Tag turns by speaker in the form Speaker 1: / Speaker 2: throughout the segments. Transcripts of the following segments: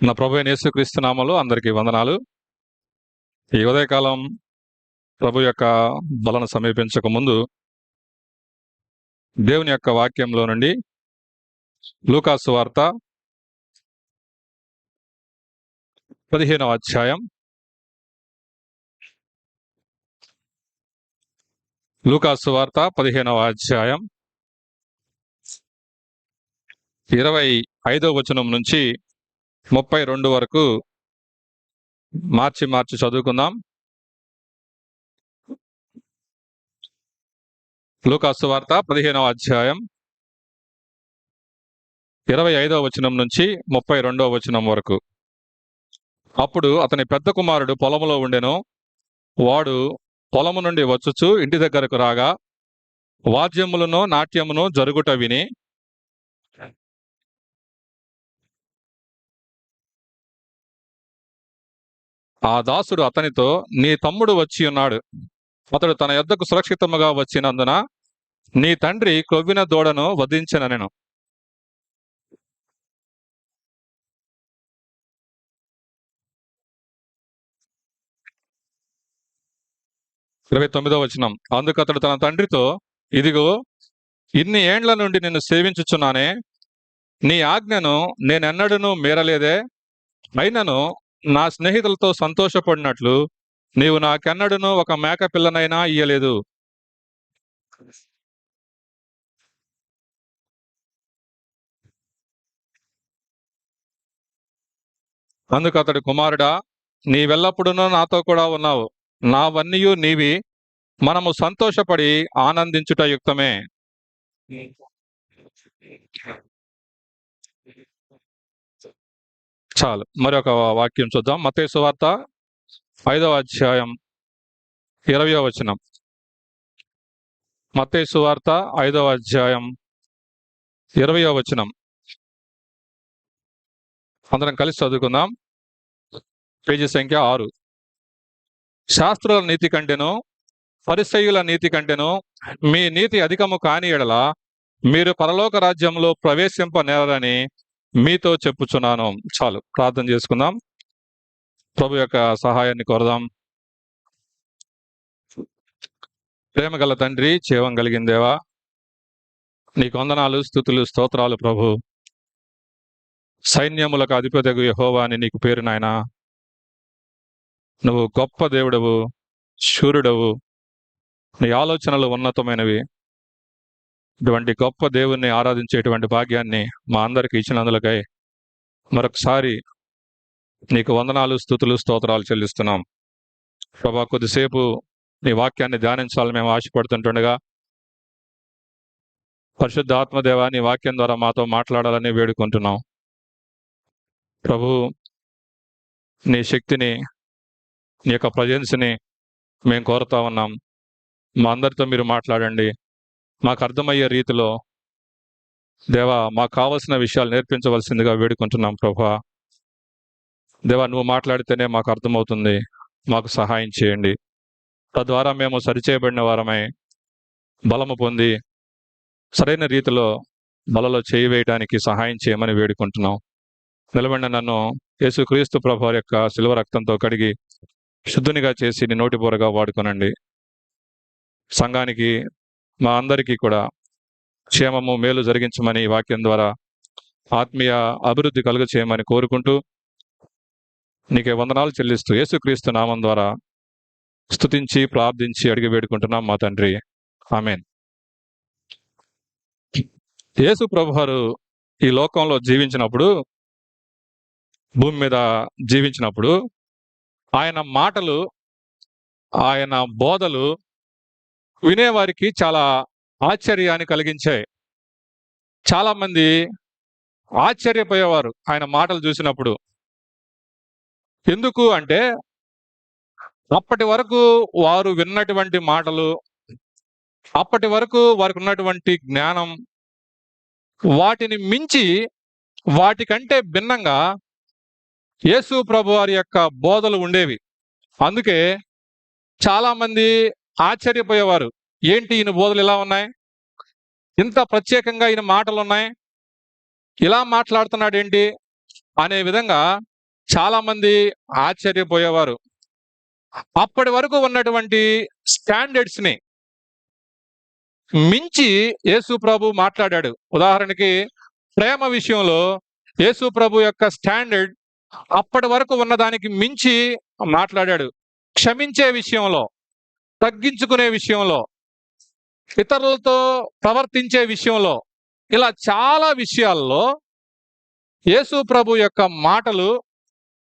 Speaker 1: మన ప్రభు అయిన యేసుక్రీస్తు నామములో అందరికీ వందనాలు. ఈ ఉదయకాలం ప్రభు యొక్క బలను సమీపించక ముందు దేవుని యొక్క వాక్యంలో నుండి లూకా సువార్త 15వ అధ్యాయం లూకా సువార్త 15వ అధ్యాయం 25వ వచనం నుంచి 32 వరకు మార్చి చదువుకుందాం. లూకా సువార్త 15వ అధ్యాయం 25వ వచనం నుంచి 32వ వచనం వరకు. అప్పుడు అతని పెద్ద కుమారుడు పొలములో ఉండెను. వాడు పొలము నుండి వచ్చుచు ఇంటి దగ్గరకు రాగా వాద్యములను నాట్యమును జరుగుట విని ఆ దాసుడు అతనితో, నీ తమ్ముడు వచ్చి ఉన్నాడు, అతడు తన యొద్దకు సురక్షితముగా వచ్చినందున నీ తండ్రి కొవ్విన దూడను వధించెననెను. ఇరవై 29వ వచనం. అందుకు అతడు తన తండ్రితో, ఇదిగో ఇన్ని ఏండ్ల నుండి నిన్ను సేవించుచున్నానే, నీ ఆజ్ఞను నేనెన్నడూనూ మీరలేదే. అయినను నా స్నేహితులతో సంతోషపడినట్లు నీవు నాకెన్నడూనూ ఒక మేక పిల్లనైనా ఇయ్యలేదు. అందుకు అతడు, కుమారుడా, నీవెల్లప్పుడూ నాతో కూడా ఉన్నావు, నావన్నీయు నీవి, మనము సంతోషపడి ఆనందించుట యుక్తమే. చాలు. మరొక వాక్యం చూద్దాం. మత్తయి సువార్త 5వ అధ్యాయం 20వ వచనం. మత్తయి సువార్త 5వ అధ్యాయం 20వ వచనం. అందరం కలిసి చదువుకుందాం. పేజీ సంఖ్య 6. శాస్త్రుల నీతి కంటేను పరిసయ్యుల నీతి కంటేను మీ నీతి అధికము కాని ఎడల మీరు పరలోక రాజ్యంలో ప్రవేశింపనేరని మీతో చెప్పుచున్నాను. చాలు. ప్రార్థన చేసుకుందాం. ప్రభు యొక్క సహాయాన్ని కోరదాం. ప్రేమ గల తండ్రి, జీవం కలిగిన దేవా, నీకు వందనాలు, స్తుతులు, స్తోత్రాలు ప్రభు. సైన్యములకు అధిపతియగు యెహోవా అని నీకు పేరు నాయనా. నువ్వు గొప్ప దేవుడవు, శూరుడవు, నీ ఆలోచనలు ఉన్నతమైనవి. ఇటువంటి గొప్ప దేవుణ్ణి ఆరాధించేటువంటి భాగ్యాన్ని మా అందరికి ఇచ్చినందులకై మరొకసారి నీకు వందనాలు, స్తుతులు, స్తోత్రాలు చెల్లిస్తున్నాం. ప్రభా, కొద్దిసేపు నీ వాక్యాన్ని ధ్యానించాలని మేము ఆశపడుతుంటుండగా పరిశుద్ధ ఆత్మదేవ నీ వాక్యం ద్వారా మాతో మాట్లాడాలని వేడుకుంటున్నాం. ప్రభు, నీ శక్తిని, నీ యొక్క ప్రజెన్స్ని మేము కోరుతా ఉన్నాం. మా అందరితో మీరు మాట్లాడండి. మాకు అర్థమయ్యే రీతిలో దేవా మాకు కావలసిన విషయాలు నేర్పించవలసిందిగా వేడుకుంటున్నాం. ప్రభా దేవా, నువ్వు మాట్లాడితేనే మాకు అర్థమవుతుంది. మాకు సహాయం చేయండి. తద్వారా మేము సరిచేయబడిన వారమై బలము పొంది సరైన రీతిలో బలలో చేయి వేయడానికి సహాయం చేయమని వేడుకుంటున్నాం. నిలబడిన నన్ను యేసుక్రీస్తు ప్రభు యొక్క శిలువ రక్తంతో కడిగి శుద్ధునిగా చేసి నీ నోటి బోరగా వాడుకొనండి. సంఘానికి, మా అందరికీ కూడా క్షేమము, మేలు జరిగించమని ఈ వాక్యం ద్వారా ఆత్మీయ అభివృద్ధి కలుగ చేయమని కోరుకుంటూ నీకే వందనాలు చెల్లిస్తూ యేసుక్రీస్తు నామం ద్వారా స్తుతించి ప్రార్థించి అడిగి వేడుకుంటున్నాం మా తండ్రి. ఆమేన్. యేసు ప్రభువారు ఈ లోకంలో జీవించినప్పుడు, భూమి మీద జీవించినప్పుడు ఆయన మాటలు, ఆయన బోధలు వినేవారికి చాలా ఆశ్చర్యాన్ని కలిగించాయి. చాలా మంది ఆశ్చర్యపోయేవారు ఆయన మాటలు చూసినప్పుడు. ఎందుకు అంటే అప్పటి వరకు వారు విన్నటువంటి మాటలు, అప్పటి వరకు వారికి ఉన్నటువంటి జ్ఞానం, వాటిని మించి, వాటికంటే భిన్నంగా యేసు ప్రభు వారి యొక్క బోధలు ఉండేవి. అందుకే చాలా మంది ఆశ్చర్యపోయేవారు. ఏంటి ఈయన బోధలు ఇలా ఉన్నాయి, ఇంత ప్రత్యేకంగా ఈయన మాటలు ఉన్నాయి, ఇలా మాట్లాడుతున్నాడు ఏంటి అనే విధంగా చాలా మంది ఆశ్చర్యపోయేవారు. అప్పటి వరకు ఉన్నటువంటి స్టాండర్డ్స్ ని మించి యేసు ప్రభు మాట్లాడాడు. ఉదాహరణకి ప్రేమ విషయంలో యేసు ప్రభు యొక్క స్టాండర్డ్ అప్పటి వరకు ఉన్నదానికి మించి మాట్లాడాడు. క్షమించే విషయంలో, తగ్గించుకునే విషయంలో, ఇతరులతో ప్రవర్తించే విషయంలో, ఇలా చాలా విషయాల్లో యేసు ప్రభు యొక్క మాటలు,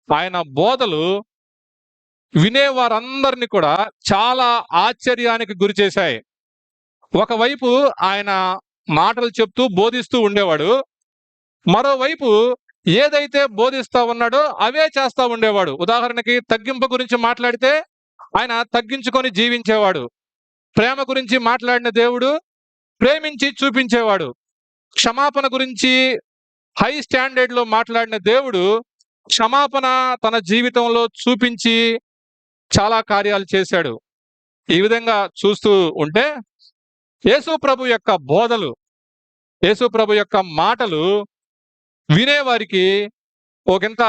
Speaker 1: ఆయన బోధలు వినేవారందరినీ కూడా చాలా ఆశ్చర్యానికి గురి చేశాయి. ఒకవైపు ఆయన మాటలు చెప్తూ బోధిస్తూ ఉండేవాడు, మరోవైపు ఏదైతే బోధిస్తా ఉన్నాడో అవే చేస్తా ఉండేవాడు. ఉదాహరణకి తగ్గింపు గురించి మాట్లాడితే ఆయన తగ్గించుకొని జీవించేవాడు. ప్రేమ గురించి మాట్లాడిన దేవుడు ప్రేమించి చూపించేవాడు. క్షమాపణ గురించి హై స్టాండర్డ్ లో మాట్లాడిన దేవుడు క్షమాపణ తన జీవితంలో చూపించి చాలా కార్యాలు చేశాడు. ఈ విధంగా చూస్తూ ఉంటే యేసు ప్రభు యొక్క బోధలు, యేసు ప్రభు యొక్క మాటలు వినేవారికి ఒకంత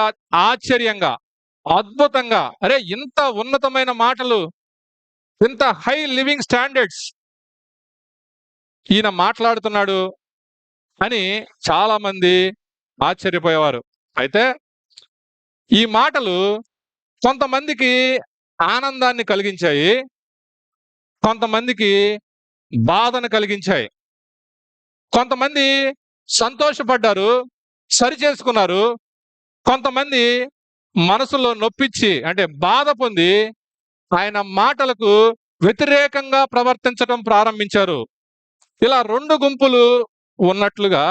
Speaker 1: ఆశ్చర్యంగా, అద్భుతంగా, అరే ఇంత ఉన్నతమైన మాటలు, ఇంత హై లివింగ్ స్టాండర్డ్స్ ఈయన మాట్లాడుతున్నాడు అని చాలా మంది ఆశ్చర్యపోయేవారు. అయితే ఈ మాటలు కొంతమందికి ఆనందాన్ని కలిగించాయి, కొంతమందికి బాధను కలిగించాయి. కొంతమంది సంతోషపడ్డారు, సరి చేసుకున్నారు. కొంతమంది మనసులో నొప్పించి అంటే బాధ పొంది ఆయన మాటలకు వ్యతిరేకంగా ప్రవర్తించడం ప్రారంభించారు. ఇలా రెండు గుంపులు ఉన్నట్లుగా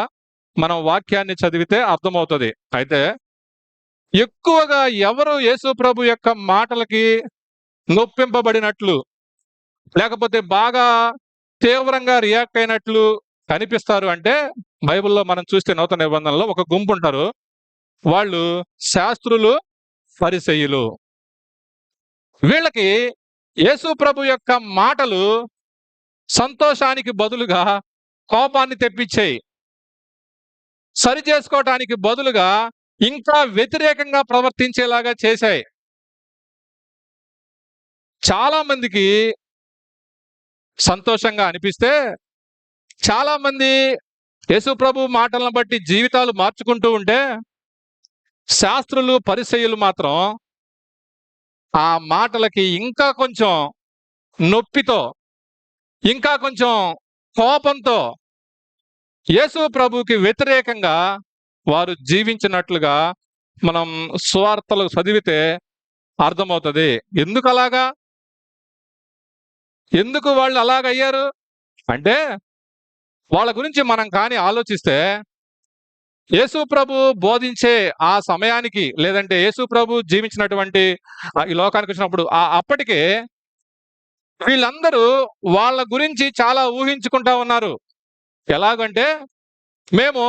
Speaker 1: మనం వాక్యాన్ని చదివితే అర్థమవుతుంది. అయితే ఎక్కువగా ఎవరు యేసు ప్రభు యొక్క మాటలకి నొప్పింపబడినట్లు, లేకపోతే బాగా తీవ్రంగా రియాక్ట్ అయినట్లు కనిపిస్తారు అంటే, బైబిల్లో మనం చూస్తే నూతన నిబంధనలో ఒక గుంపు ఉంటారు. వాళ్ళు శాస్త్రులు, ఫరిసయ్యులు. వీళ్ళకి యేసు ప్రభు యొక్క మాటలు సంతోషానికి బదులుగా కోపాన్ని తెప్పించాయి. సరి చేసుకోవటానికి బదులుగా ఇంకా వ్యతిరేకంగా ప్రవర్తించేలాగా చేశాయి. చాలా మందికి సంతోషంగా అనిపిస్తే, చాలా మంది యేసు ప్రభు మాటలను బట్టి జీవితాలు మార్చుకుంటూ ఉంటే, శాస్త్రులు, పరిసయ్యులు మాత్రం ఆ మాటలకి ఇంకా కొంచెం నొప్పితో, ఇంకా కొంచెం కోపంతో యేసు ప్రభుకి వ్యతిరేకంగా వారు జీవించినట్లుగా మనం సువార్తలు చదివితే అర్థమవుతుంది. ఎందుకు అలాగా? ఎందుకు వాళ్ళు అలాగయ్యారు అంటే, వాళ్ళ గురించి మనం కానీ ఆలోచిస్తే, యేసు ప్రభు బోధించే ఆ సమయానికి, లేదంటే యేసు ప్రభు జీవించినటువంటి ఈ లోకానికి వచ్చినప్పుడు అప్పటికే వీళ్ళందరూ వాళ్ళ గురించి చాలా ఊహించుకుంటా ఉన్నారు. ఎలాగంటే, మేము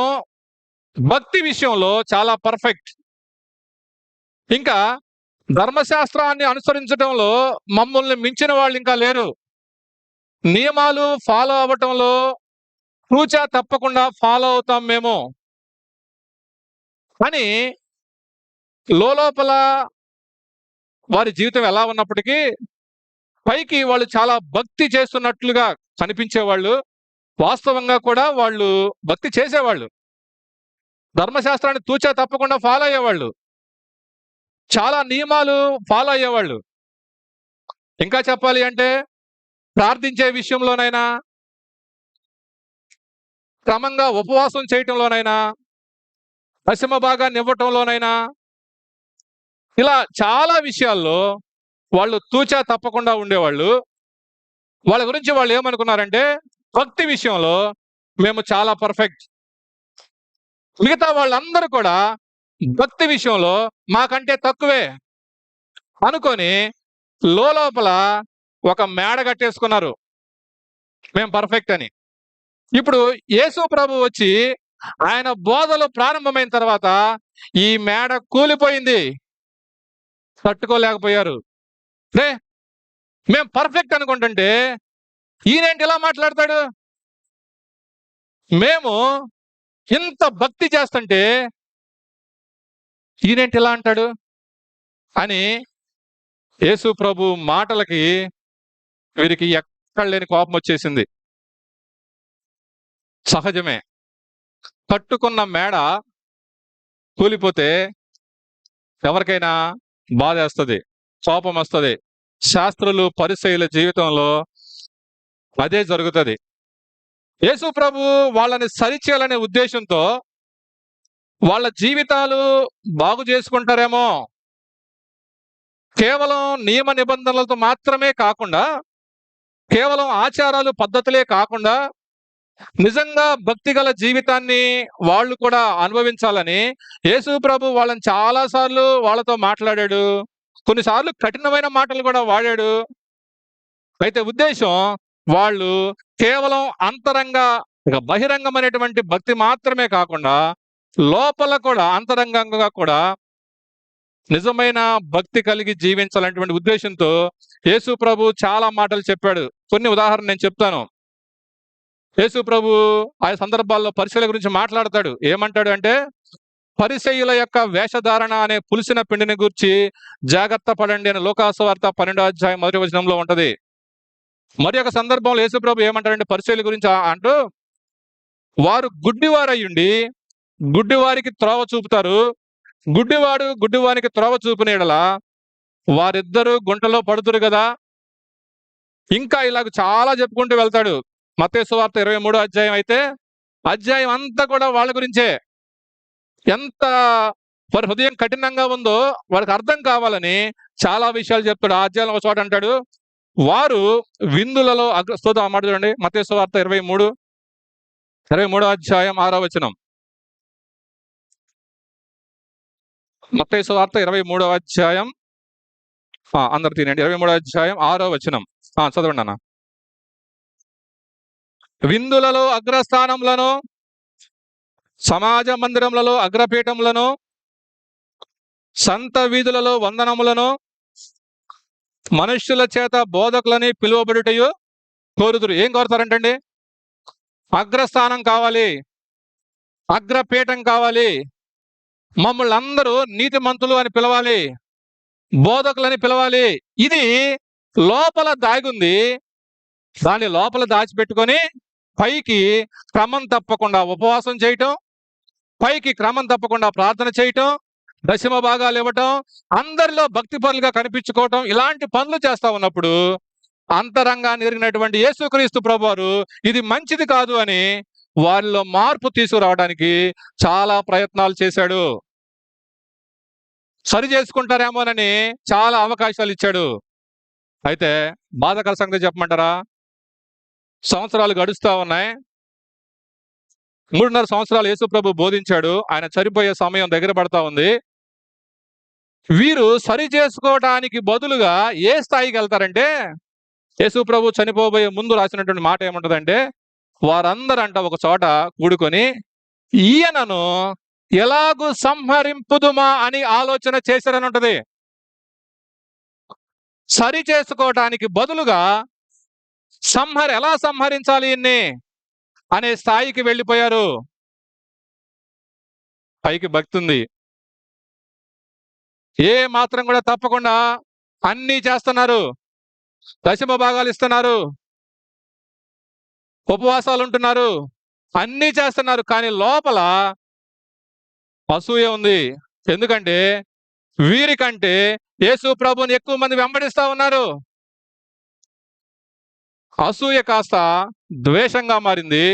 Speaker 1: భక్తి విషయంలో చాలా పర్ఫెక్ట్, ఇంకా ధర్మశాస్త్రాన్ని అనుసరించడంలో మమ్మల్ని మించిన వాళ్ళు ఇంకా లేరు, నియమాలు ఫాలో అవ్వటంలో తూచా తప్పకుండా ఫాలో అవుతాం మేము అని లోపల వారి జీవితం ఎలా ఉన్నప్పటికీ పైకి వాళ్ళు చాలా భక్తి చేస్తున్నట్లుగా కనిపించేవాళ్ళు. వాస్తవంగా కూడా వాళ్ళు భక్తి చేసేవాళ్ళు, ధర్మశాస్త్రాన్ని తూచా తప్పకుండా ఫాలో అయ్యేవాళ్ళు, చాలా నియమాలు ఫాలో అయ్యేవాళ్ళు. ఇంకా చెప్పాలి అంటే ప్రార్థించే విషయంలోనైనా, క్రమంగా ఉపవాసం చేయటంలోనైనా, దశమ భాగాన్ని ఇవ్వటంలోనైనా, ఇలా చాలా విషయాల్లో వాళ్ళు తూచా తప్పకుండా ఉండేవాళ్ళు. వాళ్ళ గురించి వాళ్ళు ఏమనుకున్నారంటే, భక్తి విషయంలో మేము చాలా పర్ఫెక్ట్, మిగతా వాళ్ళందరూ కూడా భక్తి విషయంలో మాకంటే తక్కువే అనుకొని లోపల ఒక మేడ కట్టేసుకున్నారు, మేము పర్ఫెక్ట్ అని. ఇప్పుడు యేసు ప్రభు వచ్చి ఆయన బోధలు ప్రారంభమైన తర్వాత ఈ మేడ కూలిపోయింది, తట్టుకోలేకపోయారు. మేము పర్ఫెక్ట్ అనుకుంటుంటే ఈయనేంటి ఇలా మాట్లాడతాడు, మేము ఇంత భక్తి చేస్తుంటే ఈయనేంటి ఇలా అంటాడు, అని యేసు ప్రభు మాటలకి వీరికి ఎక్కడ లేని కోపం వచ్చేసింది. సహజమే. కట్టుకున్న మేడ కూలిపోతే ఎవరికైనా బాధేస్తది, కోపం వస్తది. శాస్త్రులు పరిసయ్యుల జీవితంలో అదే జరుగుతుంది. యేసు ప్రభు వాళ్ళని సరిచేయాలనే ఉద్దేశంతో వాళ్ళ జీవితాలు బాగు చేసుకుంటారేమో, కేవలం నియమ నిబంధనలతో మాత్రమే కాకుండా, కేవలం ఆచారాలు పద్ధతులే కాకుండా నిజంగా భక్తి గల జీవితాన్ని వాళ్ళు కూడా అనుభవించాలని యేసు ప్రభు వాళ్ళని చాలా సార్లు వాళ్ళతో మాట్లాడాడు. కొన్నిసార్లు కఠినమైన మాటలు కూడా వాడాడు. అయితే ఉద్దేశం వాళ్ళు కేవలం బహిరంగమైనటువంటి భక్తి మాత్రమే కాకుండా లోపల కూడా అంతరంగంగా కూడా నిజమైన భక్తి కలిగి జీవించాలనేటువంటి ఉద్దేశంతో యేసు ప్రభు చాలా మాటలు చెప్పాడు. కొన్ని ఉదాహరణ నేను చెప్తాను. యేసు ప్రభు ఆ సందర్భాల్లో పరిసయ్యుల గురించి మాట్లాడతాడు. ఏమంటాడు అంటే, పరిసయ్యుల యొక్క వేషధారణ అనే పులిసిన పిండిని గూర్చి జాగ్రత్త పడండి అని లోకాసువార్త 12వ అధ్యాయం 1వ వచనంలో ఉంటది. మరి ఒక సందర్భంలో యేసు ప్రభు ఏమంటాడంటే పరిసయ్యుల గురించి అంటూ, వారు గుడ్డివారయ్యుండి గుడ్డివారికి త్రోవ చూపుతారు, గుడ్డివాడు గుడ్డివానికి త్రోవ చూపిన యెడల వారిద్దరూ గుంటలో పడుతురు కదా. ఇంకా ఇలాగ చాలా చెప్పుకుంటూ వెళ్తాడు. మత్తయి సువార్త 23వ అధ్యాయం అయితే అధ్యాయం అంతా కూడా వాళ్ళ గురించే. ఎంత వారి హృదయం కఠినంగా ఉందో వాళ్ళకి అర్థం కావాలని చాలా విషయాలు చెప్తాడు. ఆ అధ్యాయంలో ఒక చోట అంటాడు, వారు విందులలో స్తోత్రం. ఆ మాట చూడండి, మత్తయి సువార్త 23వ అధ్యాయం 6వ వచనం. మత్తయి సువార్త 23వ అధ్యాయం అందరు తినండి. 23వ అధ్యాయం 6వ వచనం చదవండి అన్న. విందులలో అగ్రస్థానములను, సమాజ మందిరములలో అగ్రపీఠములను, సంత వీధులలో వందనములను, మనుష్యుల చేత బోధకులని పిలువబడుటయు కోరుదురు. ఏం కోరుతారంటండి? అగ్రస్థానం కావాలి, అగ్రపీఠం కావాలి, మమ్మల్ని అందరూ నీతిమంతులు అని పిలవాలి, బోధకులని పిలవాలి. ఇది లోపల దాగుంది. దాన్ని లోపల దాచిపెట్టుకొని పైకి క్రమం తప్పకుండా ఉపవాసం చేయటం, పైకి క్రమం తప్పకుండా ప్రార్థన చేయటం, దశమ భాగాలు ఇవ్వటం, అందరిలో భక్తి పరులుగా కనిపించుకోవటం, ఇలాంటి పనులు చేస్తా ఉన్నప్పుడు అంతరంగాన్ని ఎరిగినటువంటి యేసుక్రీస్తు ప్రభువారు ఇది మంచిది కాదు అని వారిలో మార్పు తీసుకురావడానికి చాలా ప్రయత్నాలు చేశాడు. సరి చేసుకుంటారేమోనని చాలా అవకాశాలు ఇచ్చాడు. అయితే బాధాకర సంగతి చెప్పమంటారా? సంవత్సరాలు గడుస్తా ఉన్నాయి. 3.5 సంవత్సరాలు యేసు ప్రభు బోధించాడు. ఆయన చనిపోయే సమయం దగ్గర పడతా ఉంది. వీరు సరి చేసుకోవడానికి బదులుగా ఏ స్థాయికి వెళ్తారంటే, యేసు ప్రభు చనిపోబోయే ముందు రాసినటువంటి మాట ఏముంటదంటే, వారందరంట ఒక చోట కూడుకొని ఈయనను ఎలాగూ సంహరింపుదుమా అని ఆలోచన చేశారని ఉంటది. సరి చేసుకోవటానికి బదులుగా ఎలా సంహరించాలి ఇన్ని అనే స్థాయికి వెళ్ళిపోయారు. పైకి భక్తి ఉంది, ఏ మాత్రం కూడా తప్పకుండా అన్నీ చేస్తున్నారు, దశమ భాగాలు ఇస్తున్నారు, ఉపవాసాలు ఉంటున్నారు, అన్నీ చేస్తున్నారు. కానీ లోపల అసూయ ఉంది. ఎందుకంటే వీరికంటే యేసు ప్రభుని ఎక్కువ మంది వెంబడిస్తా ఉన్నారు. అసూయ కాస్త ద్వేషంగా మారింది,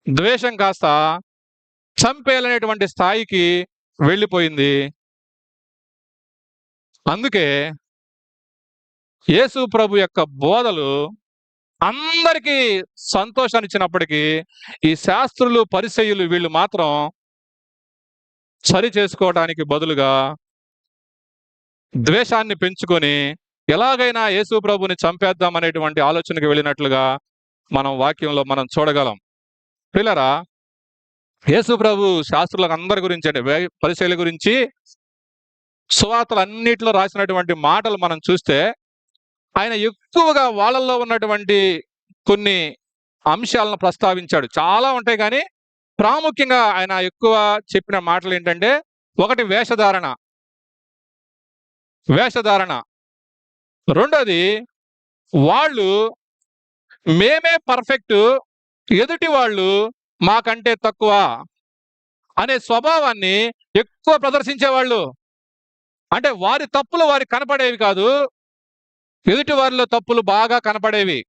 Speaker 1: ద్వేషం కాస్త చంపేయాలనేటువంటి స్థాయికి వెళ్ళిపోయింది. అందుకే యేసు ప్రభు యొక్క బోధలు అందరికీ సంతోషాన్ని ఇచ్చినప్పటికీ ఈ శాస్త్రులు పరిసయ్యులు వీళ్ళు మాత్రం సరి చేసుకోవడానికి బదులుగా ద్వేషాన్ని పెంచుకొని ఎలాగైనా యేసు ప్రభుని చంపేద్దాం అనేటువంటి ఆలోచనకి వెళ్ళినట్లుగా మనం వాక్యంలో మనం చూడగలం. పిల్లరా, యేసు ప్రభు శాస్త్రులకు అందరి గురించి అంటే పరిసయ్యుల గురించి సువార్తలు అన్నిట్లో రాసినటువంటి మాటలు మనం చూస్తే ఆయన ఎక్కువగా వాళ్ళల్లో ఉన్నటువంటి కొన్ని అంశాలను ప్రస్తావించాడు. చాలా ఉంటాయి కానీ ప్రాముఖ్యంగా ఆయన ఎక్కువ చెప్పిన మాటలు ఏంటంటే, ఒకటి వేషధారణ. వేషధారణ. రెండోది, వాళ్ళు మేమే పర్ఫెక్ట్, ఎదుటి వాళ్ళు మాకంటే తక్కువ అనే స్వభావాన్ని ఎక్కువ ప్రదర్శించేవాళ్ళు. అంటే వారి తప్పులు వారికి కనపడేవి కాదు, ఎదుటి వారిలో తప్పులు బాగా కనపడేవి.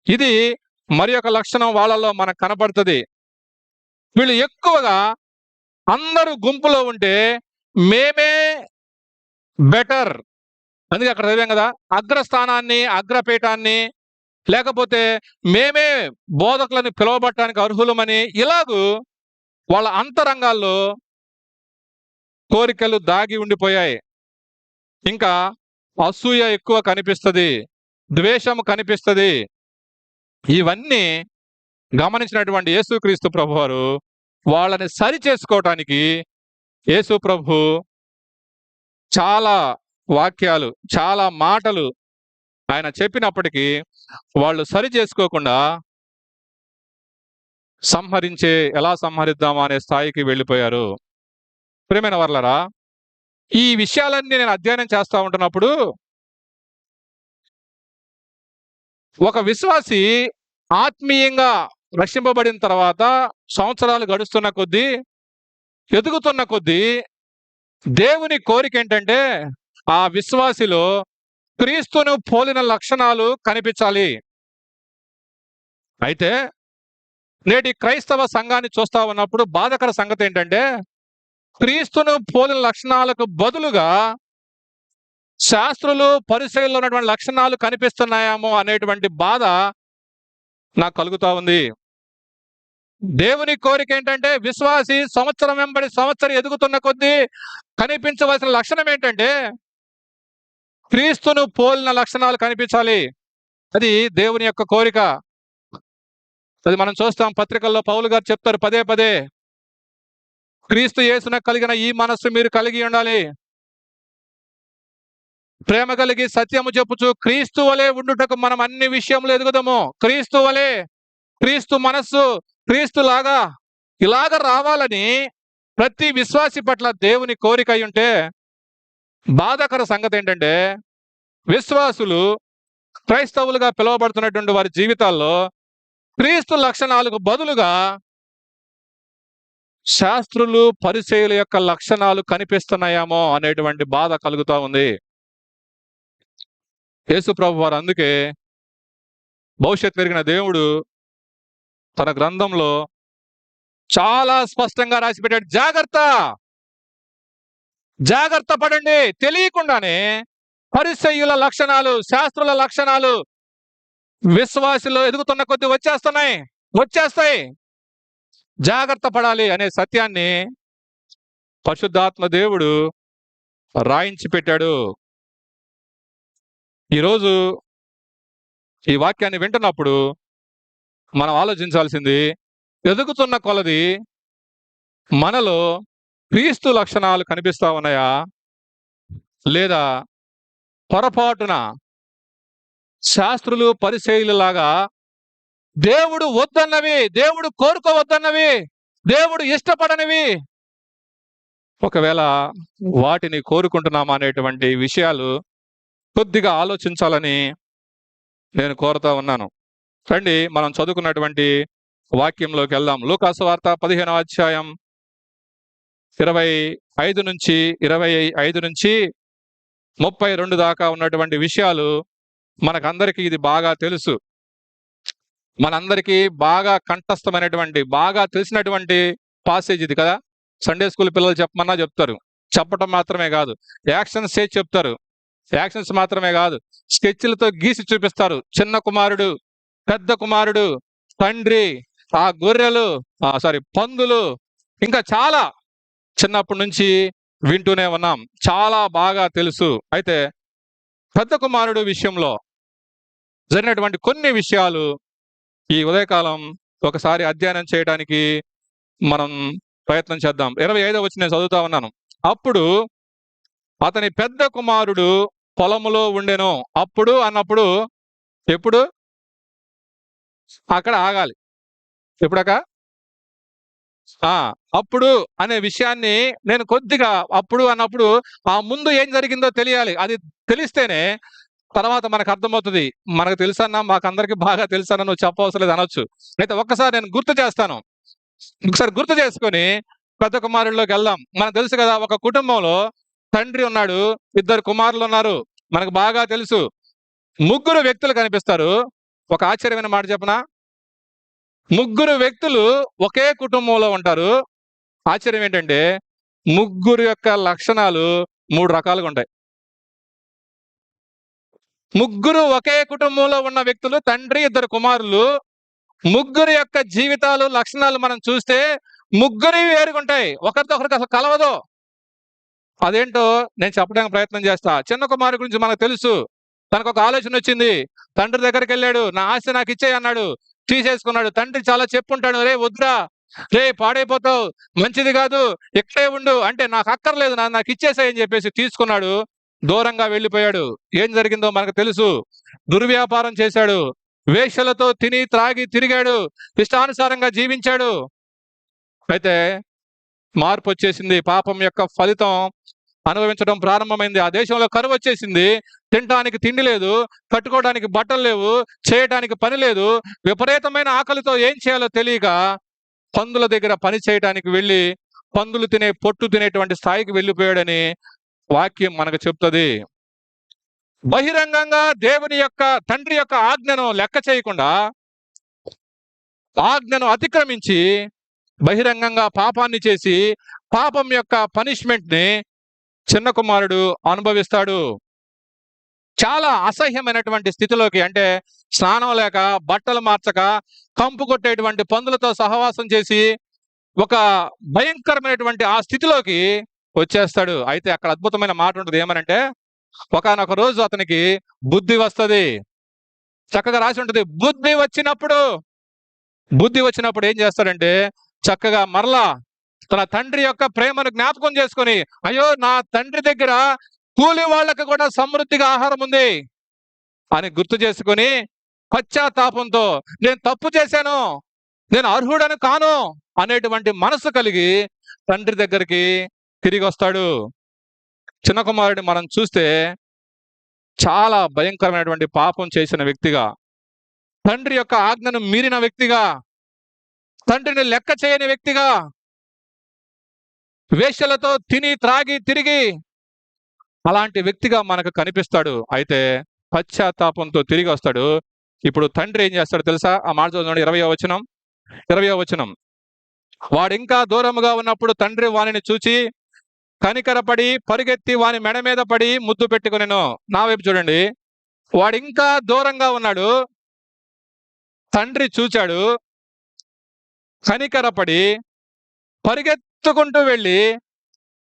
Speaker 1: ఇది మరి ఒక లక్షణం వాళ్ళలో మనకు కనపడుతుంది. వీళ్ళు ఎక్కువగా అందరూ గుంపులో ఉంటే మేమే బెటర్, అందుకే అక్కడ చదివాం కదా, అగ్రస్థానాన్ని అగ్రపీఠాన్ని, లేకపోతే మేమే బోధకులని పిలువబట్టడానికి అర్హులమని, ఇలాగూ వాళ్ళ అంతరంగాల్లో కోరికలు దాగి ఉండిపోయాయి. ఇంకా అసూయ ఎక్కువ కనిపిస్తుంది, ద్వేషం కనిపిస్తుంది. ఇవన్నీ గమనించినటువంటి యేసుక్రీస్తు ప్రభువారు వాళ్ళని సరి చేసుకోవటానికి యేసు ప్రభు చాలా వాక్యాలు, చాలా మాటలు ఆయన చెప్పినప్పటికీ వాళ్ళు సరి చేసుకోకుండా ఎలా సంహరిద్దామా అనే స్థాయికి వెళ్ళిపోయారు. ప్రియమైన వర్లరా, ఈ విషయాలన్నీ నేను అధ్యయనం చేస్తా ఉంటున్నప్పుడు ఒక విశ్వాసి ఆత్మీయంగా రక్షింపబడిన తర్వాత సంవత్సరాలు గడుస్తున్న కొద్దీ, ఎదుగుతున్న కొద్దీ దేవుని కోరిక ఏంటంటే ఆ విశ్వాసిలో క్రీస్తును పోలిన లక్షణాలు కనిపించాలి. అయితే నేటి క్రైస్తవ సంఘాన్ని చూస్తా ఉన్నప్పుడు బాధకర సంగతి ఏంటంటే, క్రీస్తును పోలిన లక్షణాలకు బదులుగా శాస్త్రులు పరిచయంలో ఉన్నటువంటి లక్షణాలు కనిపిస్తున్నాయేమో అనేటువంటి బాధ నాకు కలుగుతా ఉంది. దేవుని కోరిక ఏంటంటే విశ్వాసి సంవత్సరం వెంబడి సంవత్సరం ఎదుగుతున్న కొద్దీ కనిపించవలసిన లక్షణం ఏంటంటే క్రీస్తును పోలిన లక్షణాలు కనిపించాలి. అది దేవుని యొక్క కోరిక. అది మనం చూస్తాం, పత్రికల్లో పౌలు గారు చెప్తారు పదే పదే, క్రీస్తు యేసునకు కలిగిన ఈ మనస్సు మీరు కలిగి ఉండాలి, ప్రేమ కలిగి సత్యము చెప్పుచు క్రీస్తు వలె ఉండుటకు మనం అన్ని విషయంలో ఎదుగుదాము. క్రీస్తు వలె, క్రీస్తు మనస్సు, క్రీస్తు లాగా ఇలాగ రావాలని ప్రతి విశ్వాసి పట్ల దేవుని కోరిక అయి ఉంటే, బాధాకర సంగతి ఏంటంటే విశ్వాసులు క్రైస్తవులుగా పిలువబడుతున్నటువంటి వారి జీవితాల్లో క్రీస్తు లక్షణాలకు బదులుగా శాస్త్రులు పరిచయుల యొక్క లక్షణాలు కనిపిస్తున్నాయేమో అనేటువంటి బాధ కలుగుతా ఉంది. యేసు ప్రభు వారు అందుకే భవిష్యత్తు ఎరిగిన దేవుడు తన గ్రంథంలో చాలా స్పష్టంగా రాసి పెట్టాడు, జాగ్రత్త, జాగ్రత్త పడండి. తెలియకుండానే పరిసయ్యుల లక్షణాలు, శాస్త్రుల లక్షణాలు విశ్వాసిలో ఎదుగుతున్న కొద్దీ వచ్చేస్తాయి. జాగ్రత్త పడాలి అనే సత్యాన్ని పరిశుద్ధాత్మ దేవుడు రాయించి పెట్టాడు. ఈరోజు ఈ వాక్యాన్ని వింటున్నప్పుడు మనం ఆలోచించాల్సింది, ఎదుగుతున్న కొలది మనలో క్రీస్తు లక్షణాలు కనిపిస్తా ఉన్నాయా, లేదా పొరపాటున శాస్త్రులు పరిచయులలాగా దేవుడు వద్దన్నవి, దేవుడు కోరుకోవద్దన్నవి, దేవుడు ఇష్టపడనివి ఒకవేళ వాటిని కోరుకుంటున్నామా అనేటువంటి విషయాలు కొద్దిగా ఆలోచించాలని నేను కోరుతా ఉన్నాను. రండి మనం చదువుకున్నటువంటి వాక్యంలోకి వెళ్దాం. లూకాసు వార్త 15వ అధ్యాయం 25 నుంచి 32 దాకా ఉన్నటువంటి విషయాలు మనకందరికీ ఇది బాగా తెలుసు. మనందరికీ బాగా కంఠస్థమైనటువంటి, బాగా తెలిసినటువంటి పాసేజ్ ఇది కదా. సండే స్కూల్ పిల్లలు చెప్పమన్నా చెప్తారు. చెప్పటం మాత్రమే కాదు, యాక్షన్స్ చేసి చెప్తారు. యాక్షన్స్ మాత్రమే కాదు, స్కెచ్లతో గీసి చూపిస్తారు. చిన్న కుమారుడు, పెద్ద కుమారుడు, తండ్రి, ఆ గొర్రెలు, పందులు, ఇంకా చాలా చిన్నప్పటి నుంచి వింటూనే ఉన్నాం, చాలా బాగా తెలుసు. అయితే పెద్ద కుమారుడు విషయంలో జరిగినటువంటి కొన్ని విషయాలు ఈ ఉదయకాలం ఒకసారి అధ్యయనం చేయడానికి మనం ప్రయత్నం చేద్దాం. 25వ వచనం నేను చదువుతా ఉన్నాను. అప్పుడు అతని పెద్ద కుమారుడు పొలములో ఉండెను. అప్పుడు అన్నప్పుడు ఎప్పుడు? అక్కడ ఆగాలి. ఎప్పుడక? ఆ! అప్పుడు అనే విషయాన్ని నేను కొద్దిగా అప్పుడు అన్నప్పుడు ఆ ముందు ఏం జరిగిందో తెలియాలి. అది తెలిస్తేనే తర్వాత మనకర్థమవుతది. మనకు తెలుసన్నా, మాకందరికి బాగా తెలుసన్నా నువ్వు చెప్పవసరం లేదు అనొచ్చు. అయితే ఒక్కసారి నేను గుర్తు చేస్తాను. ఒకసారి గుర్తు చేసుకొని పెద్ద కుమారుల్లోకెళ్దాం. మనకు తెలుసు కదా! ఒక కుటుంబంలో తండ్రి ఉన్నాడు, ఇద్దరు కుమారులున్నారు. మనకు బాగా తెలుసు. ముగ్గురు వ్యక్తులు కనిపిస్తారు. ఒక ఆశ్చర్యమైన మాట చెప్పనా? ముగ్గురు వ్యక్తులు ఒకే కుటుంబంలో ఉంటారు. ఆశ్చర్యం ఏంటంటే, ముగ్గురు యొక్క లక్షణాలు 3 రకాలుగుంటాయి. ముగ్గురు ఒకే కుటుంబంలో ఉన్న వ్యక్తులు, తండ్రి, ఇద్దరు కుమారులు. ముగ్గురు యొక్క జీవితాలు, లక్షణాలు మనం చూస్తే ముగ్గురివి వేరుగుంటాయి. ఒకరితో ఒకరికి అసలు కలవదు. అదేంటో నేను చెప్పడానికి ప్రయత్నం చేస్తా. చిన్న కుమారుడి గురించి మనకు తెలుసు. తనకొక ఆలోచనొచ్చింది. తండ్రి దగ్గరికెళ్ళాడు. నా ఆస్తి నాకిచ్చేయి అన్నాడు. తీసేసుకున్నాడు. తండ్రి చాలా చెప్పుంటాడు. "రేయ్ వద్దురా! రేయ్ పాడైపోతావు. మంచిది గాదు. ఇక్కడే ఉండు." అంటే "నాకక్కర్లేదు నాన్న నాకిచ్చేసేయ్" అని చెప్పేసి తీసుకున్నాడు. దూరంగా వెళ్ళిపోయాడు. ఏం జరిగిందో మనకు తెలుసు. దుర్వ్యాపారం చేశాడు. వేశ్యలతో తిని, త్రాగి తిరిగాడు. ఇష్టానుసారంగా జీవించాడు. అయితే మార్పొచ్చేసింది. పాపం యొక్క ఫలితం అనుభవించడం ప్రారంభమైంది. ఆ దేశంలో కరువొచ్చేసింది. తినటానికి తిండి లేదు. కట్టుకోవడానికి బట్టలు లేవు. చేయటానికి పని లేదు. విపరీతమైన ఆకలితో ఏం చేయాలో తెలియక పందుల దగ్గర పని చేయటానికి వెళ్ళి, పందులు తినే పొట్టు తినేటువంటి స్థాయికి వెళ్ళిపోయాడని వాక్యం మనకు చెప్తది. బహిరంగంగా దేవుని యొక్క తండ్రి యొక్క ఆజ్ఞను లెక్క చేయకుండా, ఆజ్ఞను అతిక్రమించి బహిరంగంగా పాపాన్ని చేసి, పాపం యొక్క పనిష్మెంట్‌ని చిన్న కుమారుడు అనుభవిస్తాడు. చాలా అసహ్యమైనటువంటి స్థితిలోకి, అంటే స్నానం లేక, బట్టలు మార్చక, కంపు కొట్టేటువంటి పందులతో సహవాసం చేసి, ఒక భయంకరమైనటువంటి ఆ స్థితిలోకి వచ్చేస్తాడు. అయితే అక్కడ అద్భుతమైన మాట ఉంటది. ఏమనంటే, ఒకానొక రోజు అతనికి బుద్ధి వస్తది. చక్కగా రాసి ఉంటది. బుద్ధి వచ్చినప్పుడు ఏం చేస్తాడంటే, చక్కగా మరలా తన తండ్రి యొక్క ప్రేమను జ్ఞాపకం చేసుకొని, అయ్యో నా తండ్రి దగ్గర కూలి వాళ్ళకి కూడా సమృద్ధిగా ఆహారం ఉంది అని గుర్తు చేసుకొని, పశ్చాత్తాపంతో నేను తప్పు చేశాను, నేను అర్హుడని కాను అనేటువంటి మనసు కలిగి తండ్రి దగ్గరికి తిరిగొస్తాడు. చిన్న కుమారుడిని మనం చూస్తే చాలా భయంకరమైనటువంటి పాపం చేసిన వ్యక్తిగా, తండ్రి యొక్క ఆజ్ఞను మీరిన వ్యక్తిగా, తండ్రిని లెక్క చేయని వ్యక్తిగా, వేశ్యలతో తిని త్రాగి తిరిగి అలాంటి వ్యక్తిగా మనకు కనిపిస్తాడు. అయితే పశ్చాత్తాపంతో తిరిగి వస్తాడు. ఇప్పుడు తండ్రి ఏం చేస్తాడో తెలుసా? ఆ మాట చదవండి. 20వ వచనం. వాడింకా దూరముగా ఉన్నప్పుడు తండ్రి వానిని చూచి కనికరపడి పరిగెత్తి వాని మెడ మీద పడి ముద్దు పెట్టుకొనెను. నా వైపు చూడండి. వాడింకా దూరంగా ఉన్నాడు. తండ్రి చూచాడు. కనికరపడి పరిగెత్తుకుంటూ వెళ్ళి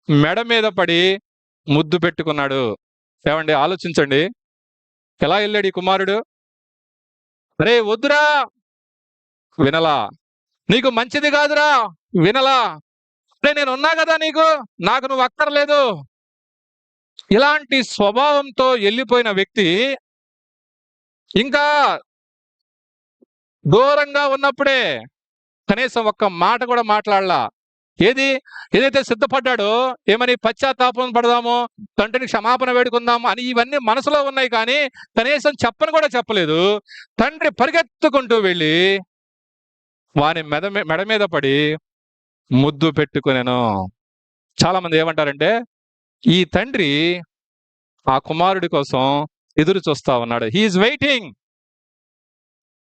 Speaker 1: మెడ మీద పడి ముద్దు పెట్టుకున్నాడు. ఏమండి ఆలోచించండి. ఎలా వెళ్ళాడు ఈ కుమారుడు? "అరే వద్దురా" వినలా. "నీకు మంచిది కాదురా" వినలా. "అరే నేనున్నా కదా నీకు, నాకు నువ్వు అక్కర్లేదు" ఇలాంటి స్వభావంతో వెళ్ళిపోయిన వ్యక్తి ఇంకా దూరంగా ఉన్నప్పుడే కనీసం ఒక్క మాట కూడా మాట్లాడలా. ఏదైతే సిద్ధపడ్డాడో, ఏమని పశ్చాత్తాపం పడదాము, తండ్రిని క్షమాపణ వేడుకుందాము అని ఇవన్నీ మనసులో ఉన్నాయి కానీ కనీసం చెప్పను కూడా చెప్పలేదు. తండ్రి పరిగెత్తుకుంటూ వెళ్ళి వాని మెడ మీద పడి ముద్దు పెట్టుకొనెను. చాలా మంది ఏమంటారంటే, ఈ తండ్రి ఆ కుమారుడి కోసం ఎదురు చూస్తా ఉన్నాడు. హి ఈజ్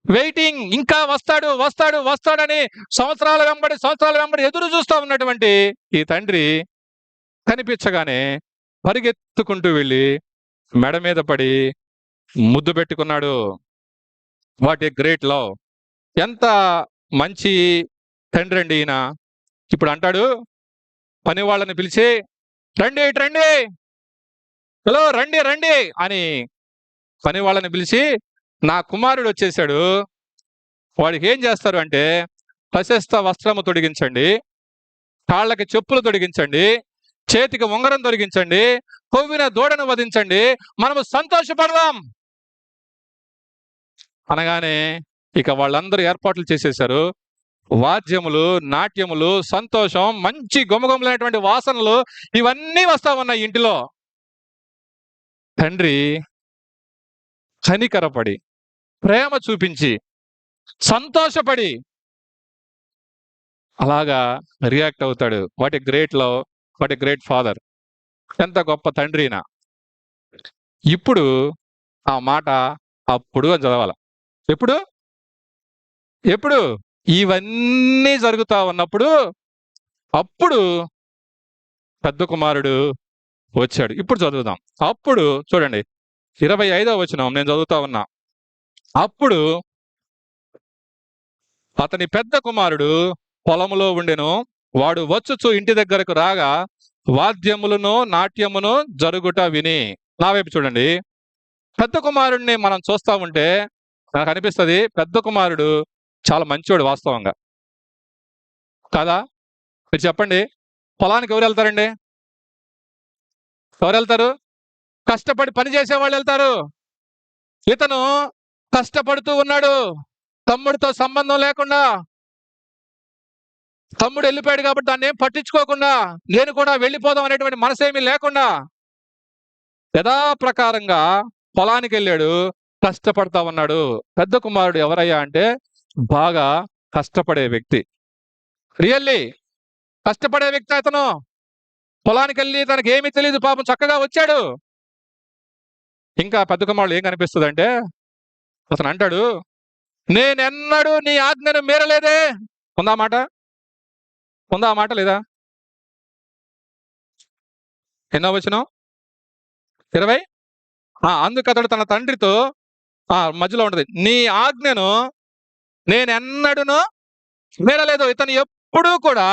Speaker 1: వెయిటింగ్, ఇంకా వస్తాడని సంవత్సరాల వెంబడి ఎదురు చూస్తా ఉన్నటువంటి ఈ తండ్రి కనిపించగానే పరిగెత్తుకుంటూ వెళ్ళి మెడ మీద పడి ముద్దు పెట్టుకున్నాడు. What a great love! ఎంత మంచి తండ్రి అండి ఈయన. ఇప్పుడు అంటాడు, పని వాళ్ళని పిలిచి రండి హలో రండి అని పని వాళ్ళని పిలిచి, నా కుమారుడు వచ్చేసాడు, వాడికి ఏం చేస్తారు అంటే ప్రశస్త వస్త్రము తొడిగించండి, కాళ్ళకి చెప్పులు తొడిగించండి, చేతికి ఉంగరం తొడిగించండి, కొవ్విన దూడను వధించండి, మనము సంతోషపడదాం అనగానే ఇక వాళ్ళందరూ ఏర్పాట్లు చేసేశారు. వాద్యములు, నాట్యములు, సంతోషం, మంచి గుమగుమలైనటువంటి వాసనలు ఇవన్నీ వస్తా ఉన్నాయి ఇంటిలో. తండ్రి కనికరపడి, ప్రేమ చూపించి, సంతోషపడి అలాగా రియాక్ట్ అవుతాడు. What a great love, what a great father. ఎంత గొప్ప తండ్రినా. ఇప్పుడు ఆ మాట అప్పుడు అని చదవాలి. ఎప్పుడు? ఎప్పుడు? ఇవన్నీ జరుగుతా ఉన్నప్పుడు అప్పుడు పెద్ద కుమారుడు వచ్చాడు. ఇప్పుడు చదువుదాం. అప్పుడు చూడండి 25వ వచనం నేను చదువుతా ఉన్నా. అప్పుడు అతని పెద్ద కుమారుడు పొలములో ఉండెను. వాడు వచ్చుచు ఇంటి దగ్గరకు రాగా వాద్యములను నాట్యమును జరుగుట విని. నా వైపు చూడండి. పెద్ద కుమారుడిని మనం చూస్తా ఉంటే నాకు అనిపిస్తుంది పెద్ద కుమారుడు చాలా మంచివాడు వాస్తవంగా. కాదా? మీరు చెప్పండి. పొలానికి ఎవరు వెళ్తారండి? ఎవరు వెళ్తారు? కష్టపడి పని చేసే వాళ్ళు వెళ్తారు. ఇతను కష్టపడుతూ ఉన్నాడు, తమ్ముడితో సంబంధం లేకుండా. తమ్ముడు వెళ్ళిపోయాడు కాబట్టి దాన్ని ఏం పట్టించుకోకుండా, నేను కూడా వెళ్ళిపోదాం అనేటువంటి మనసేమీ లేకుండా యథాప్రకారంగా పొలానికి వెళ్ళాడు, కష్టపడతా ఉన్నాడు. పెద్ద కుమారుడు ఎవరయ్యా అంటే బాగా కష్టపడే వ్యక్తి. రియల్లీ కష్టపడే వ్యక్తి అతను. పొలానికి వెళ్ళి తనకి ఏమీ తెలియదు, పాపం చక్కగా వచ్చాడు. ఇంకా పెద్ద కుమారుడు ఏం కనిపిస్తుంది అంటే అతను అంటాడు, నేనెన్నడూ నీ ఆజ్ఞను మీరలేదే. ఉందా మాట? ఉందా మాట లేదా? ఎన్నో వచనం? 20. అందుకు అతడు తన తండ్రితో మధ్యలో ఉంటది, నీ ఆజ్ఞను నేనెన్నడూను మీరలేదు. ఇతను ఎప్పుడూ కూడా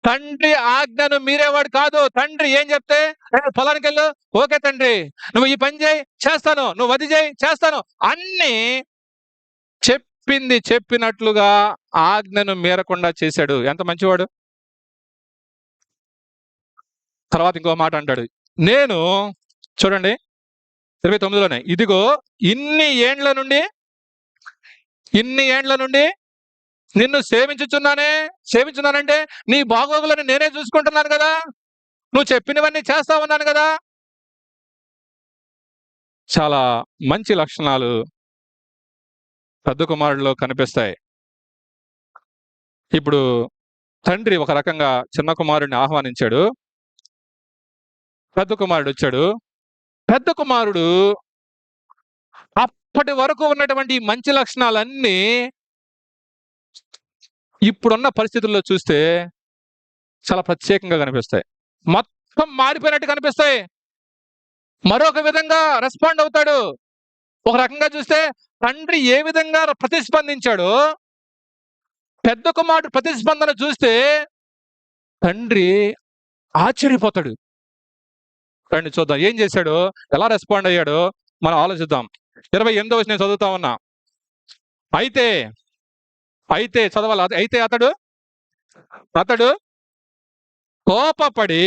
Speaker 1: తండ్రి ఆజ్ఞను మీరేవాడు కాదు. తండ్రి ఏం చెప్తే పొలానికి వెళ్ళు, ఓకే తండ్రి, నువ్వు ఈ పని చేయి చేస్తాను, నువ్వు అది చేయి చేస్తాను, అన్ని చెప్పింది చెప్పినట్లుగా ఆజ్ఞను మీరకుండా చేశాడు. ఎంత మంచివాడు. తర్వాత ఇంకో మాట అంటాడు, నేను చూడండి 29లోనే, ఇదిగో ఇన్ని ఏండ్ల నుండి నిన్ను సేవించున్నానంటే నీ బాగోగులను నేనే చూసుకుంటున్నాను కదా, నువ్వు చెప్పినవన్నీ చేస్తా ఉన్నాను కదా. చాలా మంచి లక్షణాలు పెద్ద కుమారుడిలో కనిపిస్తాయి. ఇప్పుడు తండ్రి ఒక రకంగా చిన్న కుమారుడిని ఆహ్వానించాడు. పెద్ద కుమారుడు వచ్చాడు. పెద్ద కుమారుడు అప్పటి వరకు ఉన్నటువంటి మంచి లక్షణాలన్నీ ఇప్పుడున్న పరిస్థితుల్లో చూస్తే చాలా ప్రత్యేకంగా కనిపిస్తాయి. మొత్తం మారిపోయినట్టు కనిపిస్తాయి. మరొక విధంగా రెస్పాండ్ అవుతాడు. ఒక రకంగా చూస్తే తండ్రి ఏ విధంగా ప్రతిస్పందించాడో పెద్ద కుమారుడు ప్రతిస్పందన చూస్తే తండ్రి ఆశ్చర్యపోతాడు. రండి చూద్దాం ఏం చేశాడో, ఎలా రెస్పాండ్ అయ్యాడో మనం ఆలోచిద్దాం. 28వ వచనం నేను చదువుతా ఉన్నా. అయితే చదవాలి. అయితే అతడు కోపపడి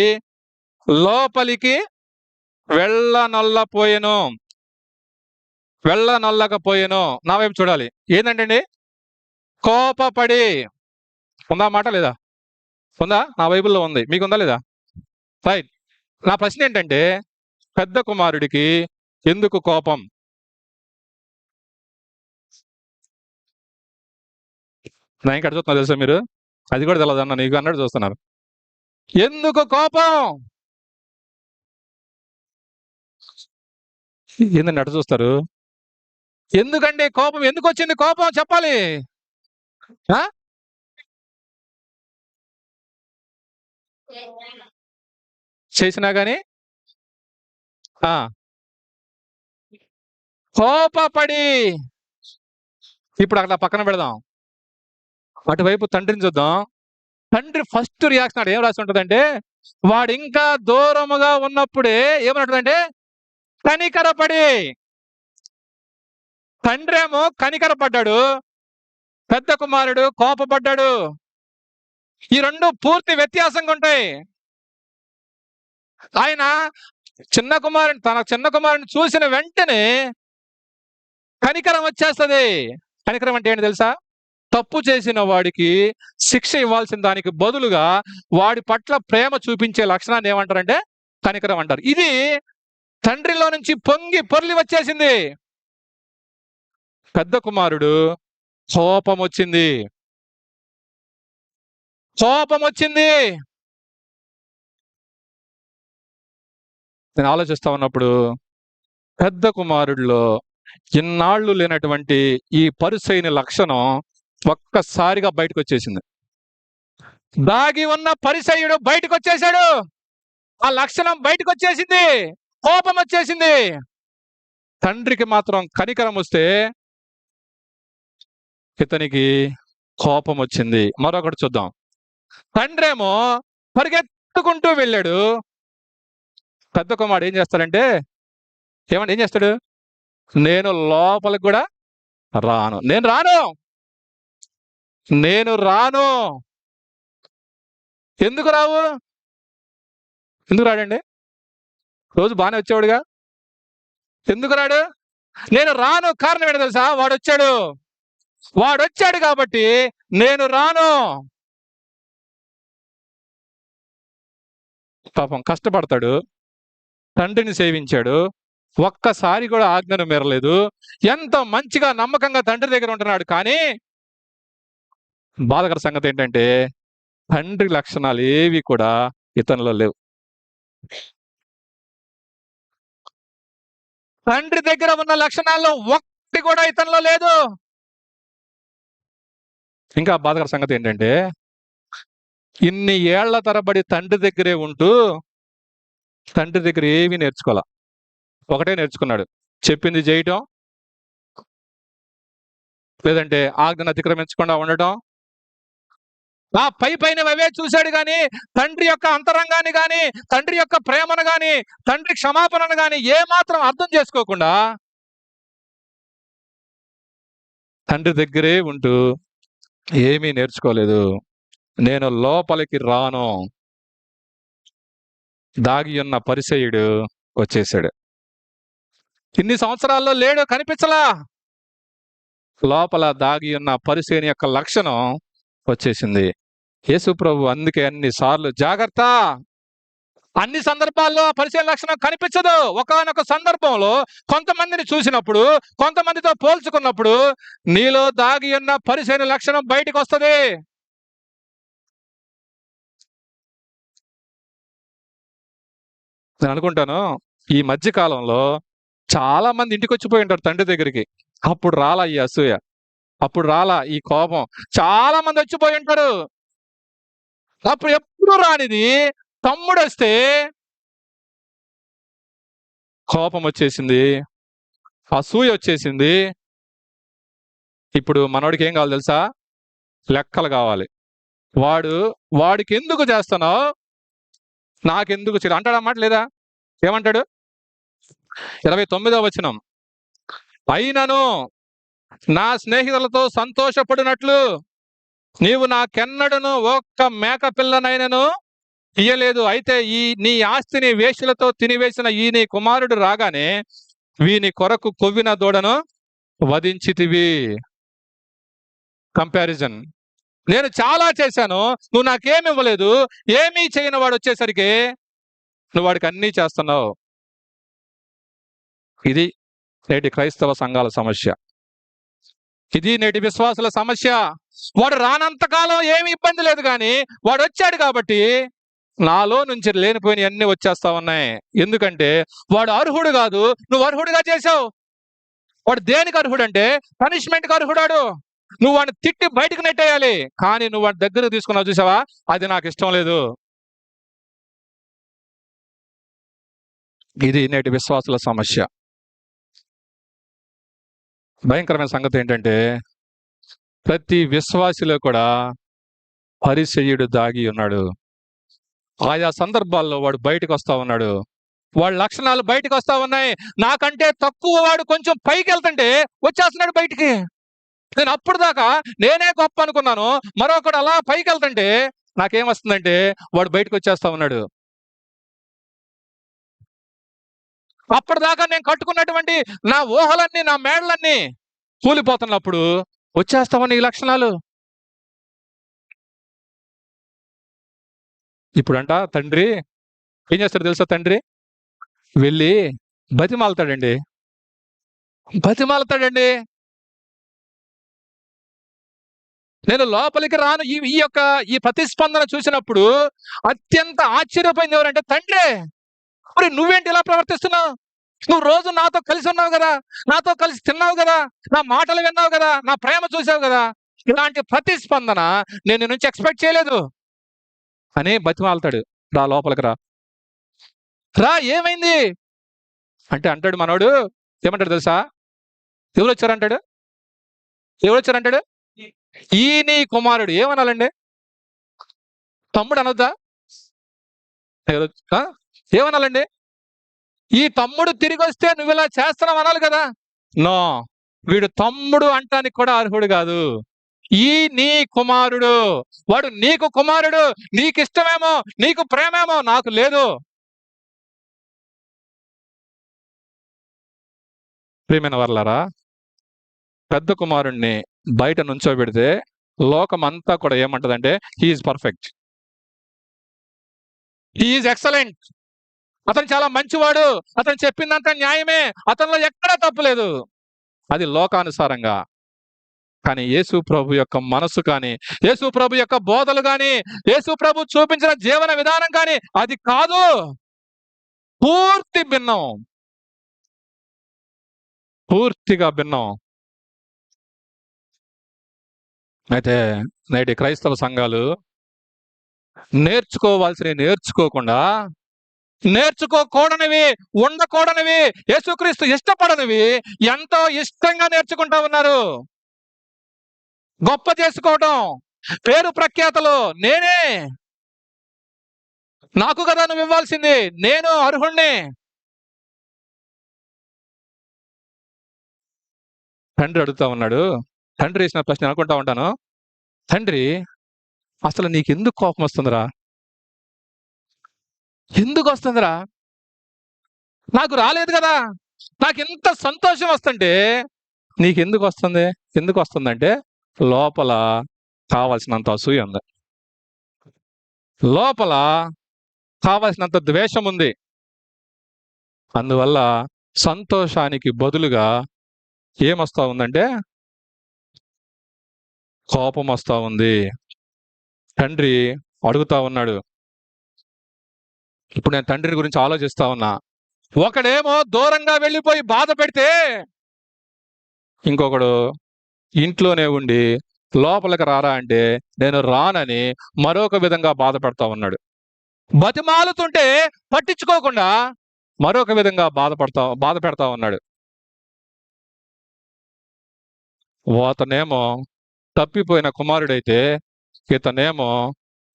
Speaker 1: లోపలికి వెళ్ళనొల్లకపోయెను. నా వైపు చూడాలి. ఏంటంటే కోపపడి. ఉందా మాట లేదా? ఉందా? నా బైబిల్లో ఉంది, మీకుందా లేదా? రైట్. నా ప్రశ్న ఏంటంటే పెద్ద కుమారుడికి ఎందుకు కోపం? నా ఇంకా చూస్తున్నారు తెలుసా మీరు? అది కూడా తెలియదన్న నీకు అన్నట్టు చూస్తున్నారు. ఎందుకు కోపం? ఏందండి అటు చూస్తారు? ఎందుకండి కోపం? ఎందుకు వచ్చింది కోపం? చెప్పాలి. చేసినా గాని కోపపడి. ఇప్పుడు అట్లా పక్కన పెడదాం, అటువైపు తండ్రిని చూద్దాం. తండ్రి ఫస్ట్ రియాక్షన్ ఏం రాసి ఉంటుందంటే, వాడు ఇంకా దూరముగా ఉన్నప్పుడే ఏమన్నదంటే కనికరపడి. తండ్రి ఏమో కనికరపడ్డాడు, పెద్ద కుమారుడు కోపపడ్డాడు. ఈ రెండు పూర్తి వ్యత్యాసంగా ఉంటాయి. ఆయన తన చిన్న కుమారుని చూసిన వెంటనే కనికరం వచ్చేస్తుంది. కనికరం అంటే ఏంటి తెలుసా? తప్పు చేసిన వాడికి శిక్ష ఇవ్వాల్సిన దానికి బదులుగా వాడి పట్ల ప్రేమ చూపించే లక్షణాన్ని ఏమంటారంటే కనికరం అంటారు. ఇది తండ్రిలో నుంచి పొంగి పొర్లి వచ్చేసింది. పెద్ద కుమారుడు కోపం వచ్చింది. నేను ఆలోచిస్తా ఉన్నప్పుడు పెద్ద కుమారుడిలో ఇన్నాళ్ళు లేనటువంటి ఈ పరిసైన లక్షణం ఒక్కసారిగా బయటకు వచ్చేసింది. దాగి ఉన్న పరిసయుడు బయటకు వచ్చేసాడు. ఆ లక్షణం బయటకు వచ్చేసింది. కోపం వచ్చేసింది. తండ్రికి మాత్రం కనికరం వస్తే ఇతనికి కోపం వచ్చింది. మరొకటి చూద్దాం. తండ్రేమో పరిగెత్తుకుంటూ వెళ్ళాడు. పెద్ద కుమారుడు ఏం చేస్తాడంటే ఏం చేస్తాడు? నేను లోపలికి కూడా రాను. నేను రాను. ఎందుకు రావు? ఎందుకు రాడండి? రోజు బాగానే వచ్చేవాడుగా. ఎందుకు రాడు? నేను రాను. కారణం ఏంటో తెలుసా? వాడొచ్చాడు కాబట్టి నేను రాను. పాపం కష్టపడతాడు, తండ్రిని సేవించాడు, ఒక్కసారి కూడా ఆజ్ఞను మీరలేదు, ఎంత మంచిగా నమ్మకంగా తండ్రి దగ్గర ఉంటున్నాడు. కానీ బాధకర సంగతి ఏంటంటే తండ్రి లక్షణాలు ఏవి కూడా ఇతనిలో లేవు. తండ్రి దగ్గర ఉన్న లక్షణాల్లో ఒక్కటి కూడా ఇతనిలో లేదు. ఇంకా బాధకర సంగతి ఏంటంటే ఇన్ని ఏళ్ల తరబడి తండ్రి దగ్గరే ఉంటూ తండ్రి దగ్గర ఏమీ నేర్చుకోవాల. ఒకటే నేర్చుకున్నాడు, చెప్పింది చేయటం, లేదంటే ఆజ్ఞను అతిక్రమించకుండా ఉండటం. ఆ పైన అవే చూశాడు కానీ తండ్రి యొక్క అంతరంగాన్ని కానీ, తండ్రి యొక్క ప్రేమను కానీ, తండ్రి క్షమాపణను కానీ ఏమాత్రం అర్థం చేసుకోకుండా తండ్రి దగ్గరే ఉంటూ ఏమీ నేర్చుకోలేదు. నేను లోపలికి రాను. దాగి ఉన్న పరిసయుడు వచ్చేసాడు. ఇన్ని సంవత్సరాల్లో లేడు, కనిపించలా. లోపల దాగి ఉన్న పరిసయుని యొక్క లక్షణం వచ్చేసింది. యేసు ప్రభు అందుకే అన్ని సార్లు జాగ్రత్త. అన్ని సందర్భాల్లో పరిచయ లక్షణం కనిపించదు. ఒకానొక సందర్భంలో కొంతమందిని చూసినప్పుడు, కొంతమందితో పోల్చుకున్నప్పుడు నీలో దాగి ఉన్న పరిచయ లక్షణం బయటకు వస్తుంది. నేను అనుకుంటాను ఈ మధ్య కాలంలో చాలా మంది ఇంటికి వచ్చిపోయి ఉంటారు తండ్రి దగ్గరికి. అప్పుడు రాలా ఈ అసూయ, అప్పుడు రాలా ఈ కోపం. చాలా మంది వచ్చిపోయి ఉంటారు. అప్పుడు ఎప్పుడు రానిది తమ్ముడు వస్తే కోపం వచ్చేసింది, అసూయ వచ్చేసింది. ఇప్పుడు మనోడికి ఏం కావాలి తెలుసా? లెక్కలు కావాలి. వాడికి ఎందుకు చేస్తున్నావు, నాకెందుకు చేయడం అంటాడు. అన్నమాట లేదా? ఏమంటాడు? 29వ వచనం, అయినను నా స్నేహితులతో సంతోషపడినట్లు నీవు నాకెన్నడను ఒక్క మేక పిల్లనైనను ఇయ్యలేదు. అయితే నీ ఆస్తిని వేశ్యలతో తినివేసిన ఈ నీ కుమారుడు రాగానే వీని కొరకు కొవ్విన దూడను వధించితివి. కంపారిజన్. నేను చాలా చేశాను, నువ్వు నాకేమి ఇవ్వలేదు. ఏమీ చేయని వాడు వచ్చేసరికి నువ్వు వాడికి అన్నీ చేస్తున్నావు. ఇది నేటి క్రైస్తవ సంఘాల సమస్య. ఇది నేటి విశ్వాసుల సమస్య. వాడు రానంతకాలం ఏమి ఇబ్బంది లేదు, కానీ వాడు వచ్చాడు కాబట్టి నాలో నుంచి లేనిపోయిన అన్ని వచ్చేస్తా ఉన్నాయి. ఎందుకంటే వాడు అర్హుడు కాదు, నువ్వు అర్హుడుగా చేసావు. వాడు దేనికి అర్హుడు అంటే పనిష్మెంట్కి అర్హుడాడు. నువ్వు వాడిని తిట్టి బయటకు నెట్టేయాలి, కానీ నువ్వు వాడి దగ్గర తీసుకున్నావు చూసావా, అది నాకు ఇష్టం లేదు. ఇది నేటి విశ్వాసుల సమస్య. భయంకరమైన సంగతి ఏంటంటే ప్రతి విశ్వాసిలో కూడా పరిసయ్యుడు దాగి ఉన్నాడు. ఆయా సందర్భాల్లో వాడు బయటకు వస్తా ఉన్నాడు. వాడి లక్షణాలు బయటకు వస్తా ఉన్నాయి. నాకంటే తక్కువ వాడు కొంచెం పైకి వెళ్తుంటే వచ్చేస్తున్నాడు బయటికి. నేను అప్పుడు దాకా నేనే గొప్ప అనుకున్నాను, మరొకడు అలా పైకి వెళ్తుంటే నాకేమొస్తుందంటే వాడు బయటకు వచ్చేస్తా ఉన్నాడు. అప్పటిదాకా నేను కట్టుకున్నటువంటి నా ఊహలన్నీ, నా మేడలన్నీ కూలిపోతున్నప్పుడు వచ్చేస్తామని ఈ లక్షణాలు. ఇప్పుడంట తండ్రి ఏం చేస్తాడు తెలుసా? తండ్రి వెళ్ళి బతిమాలతాడండి. బతిమాలతాడండి. నేను లోపలికి రాను. ఈ ప్రతిస్పందన చూసినప్పుడు అత్యంత ఆశ్చర్యపోయింది ఎవరంటే తండ్రే. మరి నువ్వేంటి ఇలా ప్రవర్తిస్తున్నావు? నువ్వు రోజు నాతో కలిసి ఉన్నావు కదా, నాతో కలిసి తిన్నావు కదా, నా మాటలు విన్నావు కదా, నా ప్రేమ చూసావు కదా, ఇలాంటి ప్రతిస్పందన నేను నీ నుంచి ఎక్స్పెక్ట్ చేయలేదు అని బతిమాలతాడు. రా లోపలికి రా. రా ఏమైంది అంటే అంటాడు మనోడు. ఏమంటాడు తెలుసా? ఎవరు వచ్చారంటాడు? ఎవరు వచ్చారంటాడు? ఈ నీ కుమారుడు. ఏమనాలండి? తమ్ముడు అనొద్దా? ఏమనాలండి? ఈ తమ్ముడు తిరిగి వస్తే నువ్వు ఇలా చేస్తున్నావు అనాలి కదా. నో, వీడు తమ్ముడు అంటానికి కూడా అర్హుడు కాదు. ఈ నీ కుమారుడు, వాడు నీకు కుమారుడు. నీకు ఇష్టమేమో, నీకు ప్రేమేమో, నాకు లేదు. ప్రియమైన వర్లారా, పెద్ద కుమారుణ్ణి బయట నుంచోబెడితే లోకం అంతా కూడా ఏమంటదంటే హీఈస్ పర్ఫెక్ట్, హీఈస్ ఎక్సలెంట్, అతను చాలా మంచివాడు, అతను చెప్పిందంతా న్యాయమే, అతనిలో ఎక్కడా తప్పులేదు. అది లోకానుసారంగా. కానీ యేసు ప్రభు యొక్క మనసు కానీ, యేసు ప్రభు యొక్క బోధలు కానీ, యేసు ప్రభు చూపించిన జీవన విధానం కానీ అది కాదు. పూర్తి భిన్నం, పూర్తిగా భిన్నం. అయితే నేటి క్రైస్తవ సంఘాలు నేర్చుకోవాల్సినవి నేర్చుకోకుండా, నేర్చుకోకూడనివి, ఉండకూడనివి, యేసుక్రీస్తు ఇష్టపడనివి ఎంతో ఇష్టంగా నేర్చుకుంటా ఉన్నారు. గొప్ప చేసుకోవటం, పేరు ప్రఖ్యాతలు, నేనే, నాకు కదా నువ్వు ఇవ్వాల్సింది, నేను అర్హుణ్ణి. తండ్రి అడుగుతా ఉన్నాడు. తండ్రి వేసిన ప్రశ్న అనుకుంటా ఉంటాను, తండ్రి అసలు నీకెందుకు కోపం వస్తుందిరా? ఎందుకు వస్తుందిరా? నాకు రాలేదు కదా. నాకు ఎంత సంతోషం వస్తుంటే నీకెందుకు వస్తుంది? ఎందుకు వస్తుందంటే లోపల కావలసినంత అసూయ ఉంది, లోపల కావలసినంత ద్వేషం ఉంది. అందువల్ల సంతోషానికి బదులుగా ఏమొస్తా ఉందంటే కోపం వస్తా ఉంది. తండ్రి అడుగుతా ఉన్నాడు. ఇప్పుడు నేను తండ్రి గురించి ఆలోచిస్తా ఉన్నా. ఒకడేమో దూరంగా వెళ్ళిపోయి బాధ పెడితే, ఇంకొకడు ఇంట్లోనే ఉండి లోపలికి రారా అంటే నేను రానని మరొక విధంగా బాధ పెడతా ఉన్నాడు. బతిమాలుతుంటే పట్టించుకోకుండా మరొక విధంగా బాధ పెడతా ఉన్నాడు. అతనేమో తప్పిపోయిన కుమారుడైతే ఇతనేమో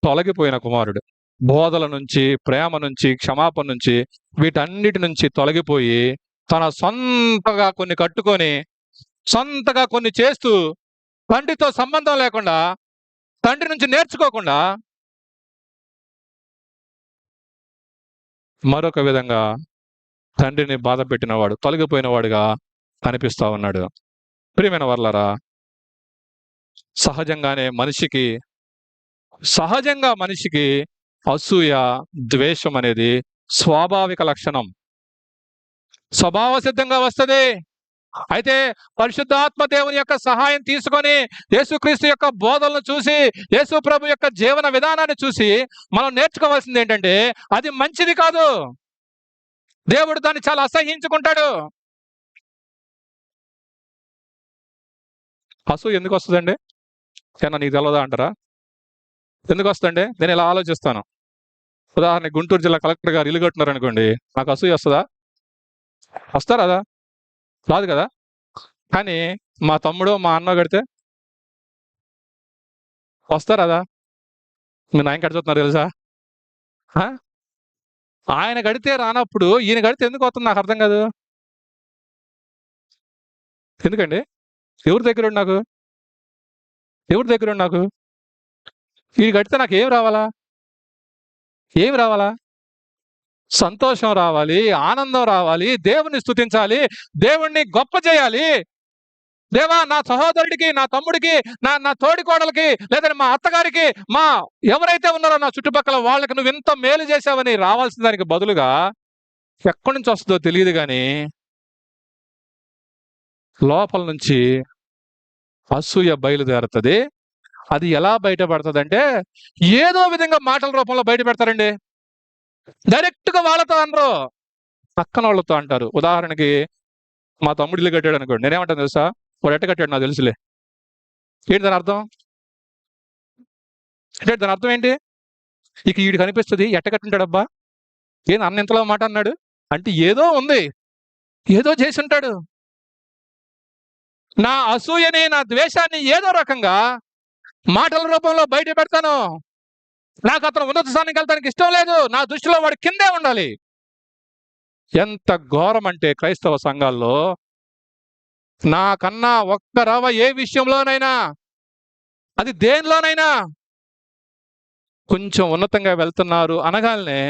Speaker 1: తొలగిపోయిన కుమారుడు. బోధల నుంచి, ప్రేమ నుంచి, క్షమాపణ నుంచి, వీటన్నిటి నుంచి తొలగిపోయి తన సొంతగా కొన్ని కట్టుకొని, సొంతగా కొన్ని చేస్తూ, తండ్రితో సంబంధం లేకుండా, తండ్రి నుంచి నేర్చుకోకుండా మరొక విధంగా తండ్రిని బాధ పెట్టినవాడు, తొలగిపోయిన వాడుగా కనిపిస్తా ఉన్నాడు. ప్రియమైన వర్లారా, సహజంగా మనిషికి అసూయ, ద్వేషం అనేది స్వాభావిక లక్షణం, స్వభావ సిద్ధంగా వస్తుంది. అయితే పరిశుద్ధాత్మ దేవుని యొక్క సహాయం తీసుకొని, యేసుక్రీస్తు యొక్క బోధనలు చూసి, యేసు ప్రభు యొక్క జీవన విధానాన్ని చూసి మనం నేర్చుకోవాల్సింది ఏంటంటే అది మంచిది కాదు. దేవుడు దాన్ని చాలా అసహ్యించుకుంటాడు. అసూయ ఎందుకు వస్తుందండి? ఏమన్నా నీకు తెలియదా అంటారా? ఎందుకు వస్తుందండి? నేను ఇలా ఆలోచిస్తాను. ఉదాహరణ, గుంటూరు జిల్లా కలెక్టర్ గారు ఇల్లు కట్టున్నారు అనుకోండి, నాకు అసూయ వస్తుందా? వస్తారా? రాదు కదా. కానీ మా తమ్ముడు, మా అన్న కడితే వస్తారా? మీరు ఆయన కడుతున్నారు తెలుసా? ఆయన కడితే రానప్పుడు ఈయన కడితే ఎందుకు వస్తుంది నాకు అర్థం కాదు. ఎందుకండి? ఎవరి దగ్గర నాకు ఈయన కడితే నాకు ఏం రావాలా? సంతోషం రావాలి, ఆనందం రావాలి, దేవుణ్ణి స్తుతించాలి, దేవుణ్ణి గొప్ప చేయాలి. దేవా, నా సహోదరుడికి, నా తమ్ముడికి, నా నా తోడికోడలకి, లేదా మా అత్తగారికి, మా ఎవరైతే ఉన్నారో నా చుట్టుపక్కల వాళ్ళకి నువ్వు ఇంత మేలు చేశావని రావాల్సిన దానికి బదులుగా ఎక్కడి నుంచి వస్తుందో తెలియదు కానీ లోపల నుంచి అసూయ బయలుదేరుతుంది. అది ఎలా బయటపడుతుంది అంటే ఏదో విధంగా మాటల రూపంలో బయట పెడతారండి. డైరెక్ట్ గా వాళ్ళతో అనరు, పక్కన వాళ్ళతో అంటారు. ఉదాహరణకి మా తమ్ముడు ఇల్లు కట్టాడు అనుకోండి, నేనేమంటాను తెలుసా? వాడు ఎట్ట కట్టాడు నాకు తెలుసులే. ఏంటి దాని అర్థం? అంటే దాని అర్థం ఏంటి? ఇక వీడికి అనిపిస్తుంది ఎట్ట కట్టుంటాడబ్బా, ఏం అన్న ఇంతలో మాట అన్నాడు అంటే ఏదో ఉంది, ఏదో చేసి ఉంటాడు. నా అసూయని, నా ద్వేషాన్ని ఏదో రకంగా మాటల రూపంలో బయట పెడతాను. నాకు అతను ఉన్నత స్థానానికి వెళ్తానికి ఇష్టం లేదు, నా దృష్టిలో వాడు కిందే ఉండాలి. ఎంత ఘోరం అంటే క్రైస్తవ సంఘాల్లో నాకన్నా ఒక్క రవ ఏ విషయంలోనైనా, అది దేనిలోనైనా కొంచెం ఉన్నతంగా వెళ్తున్నారు అనగానే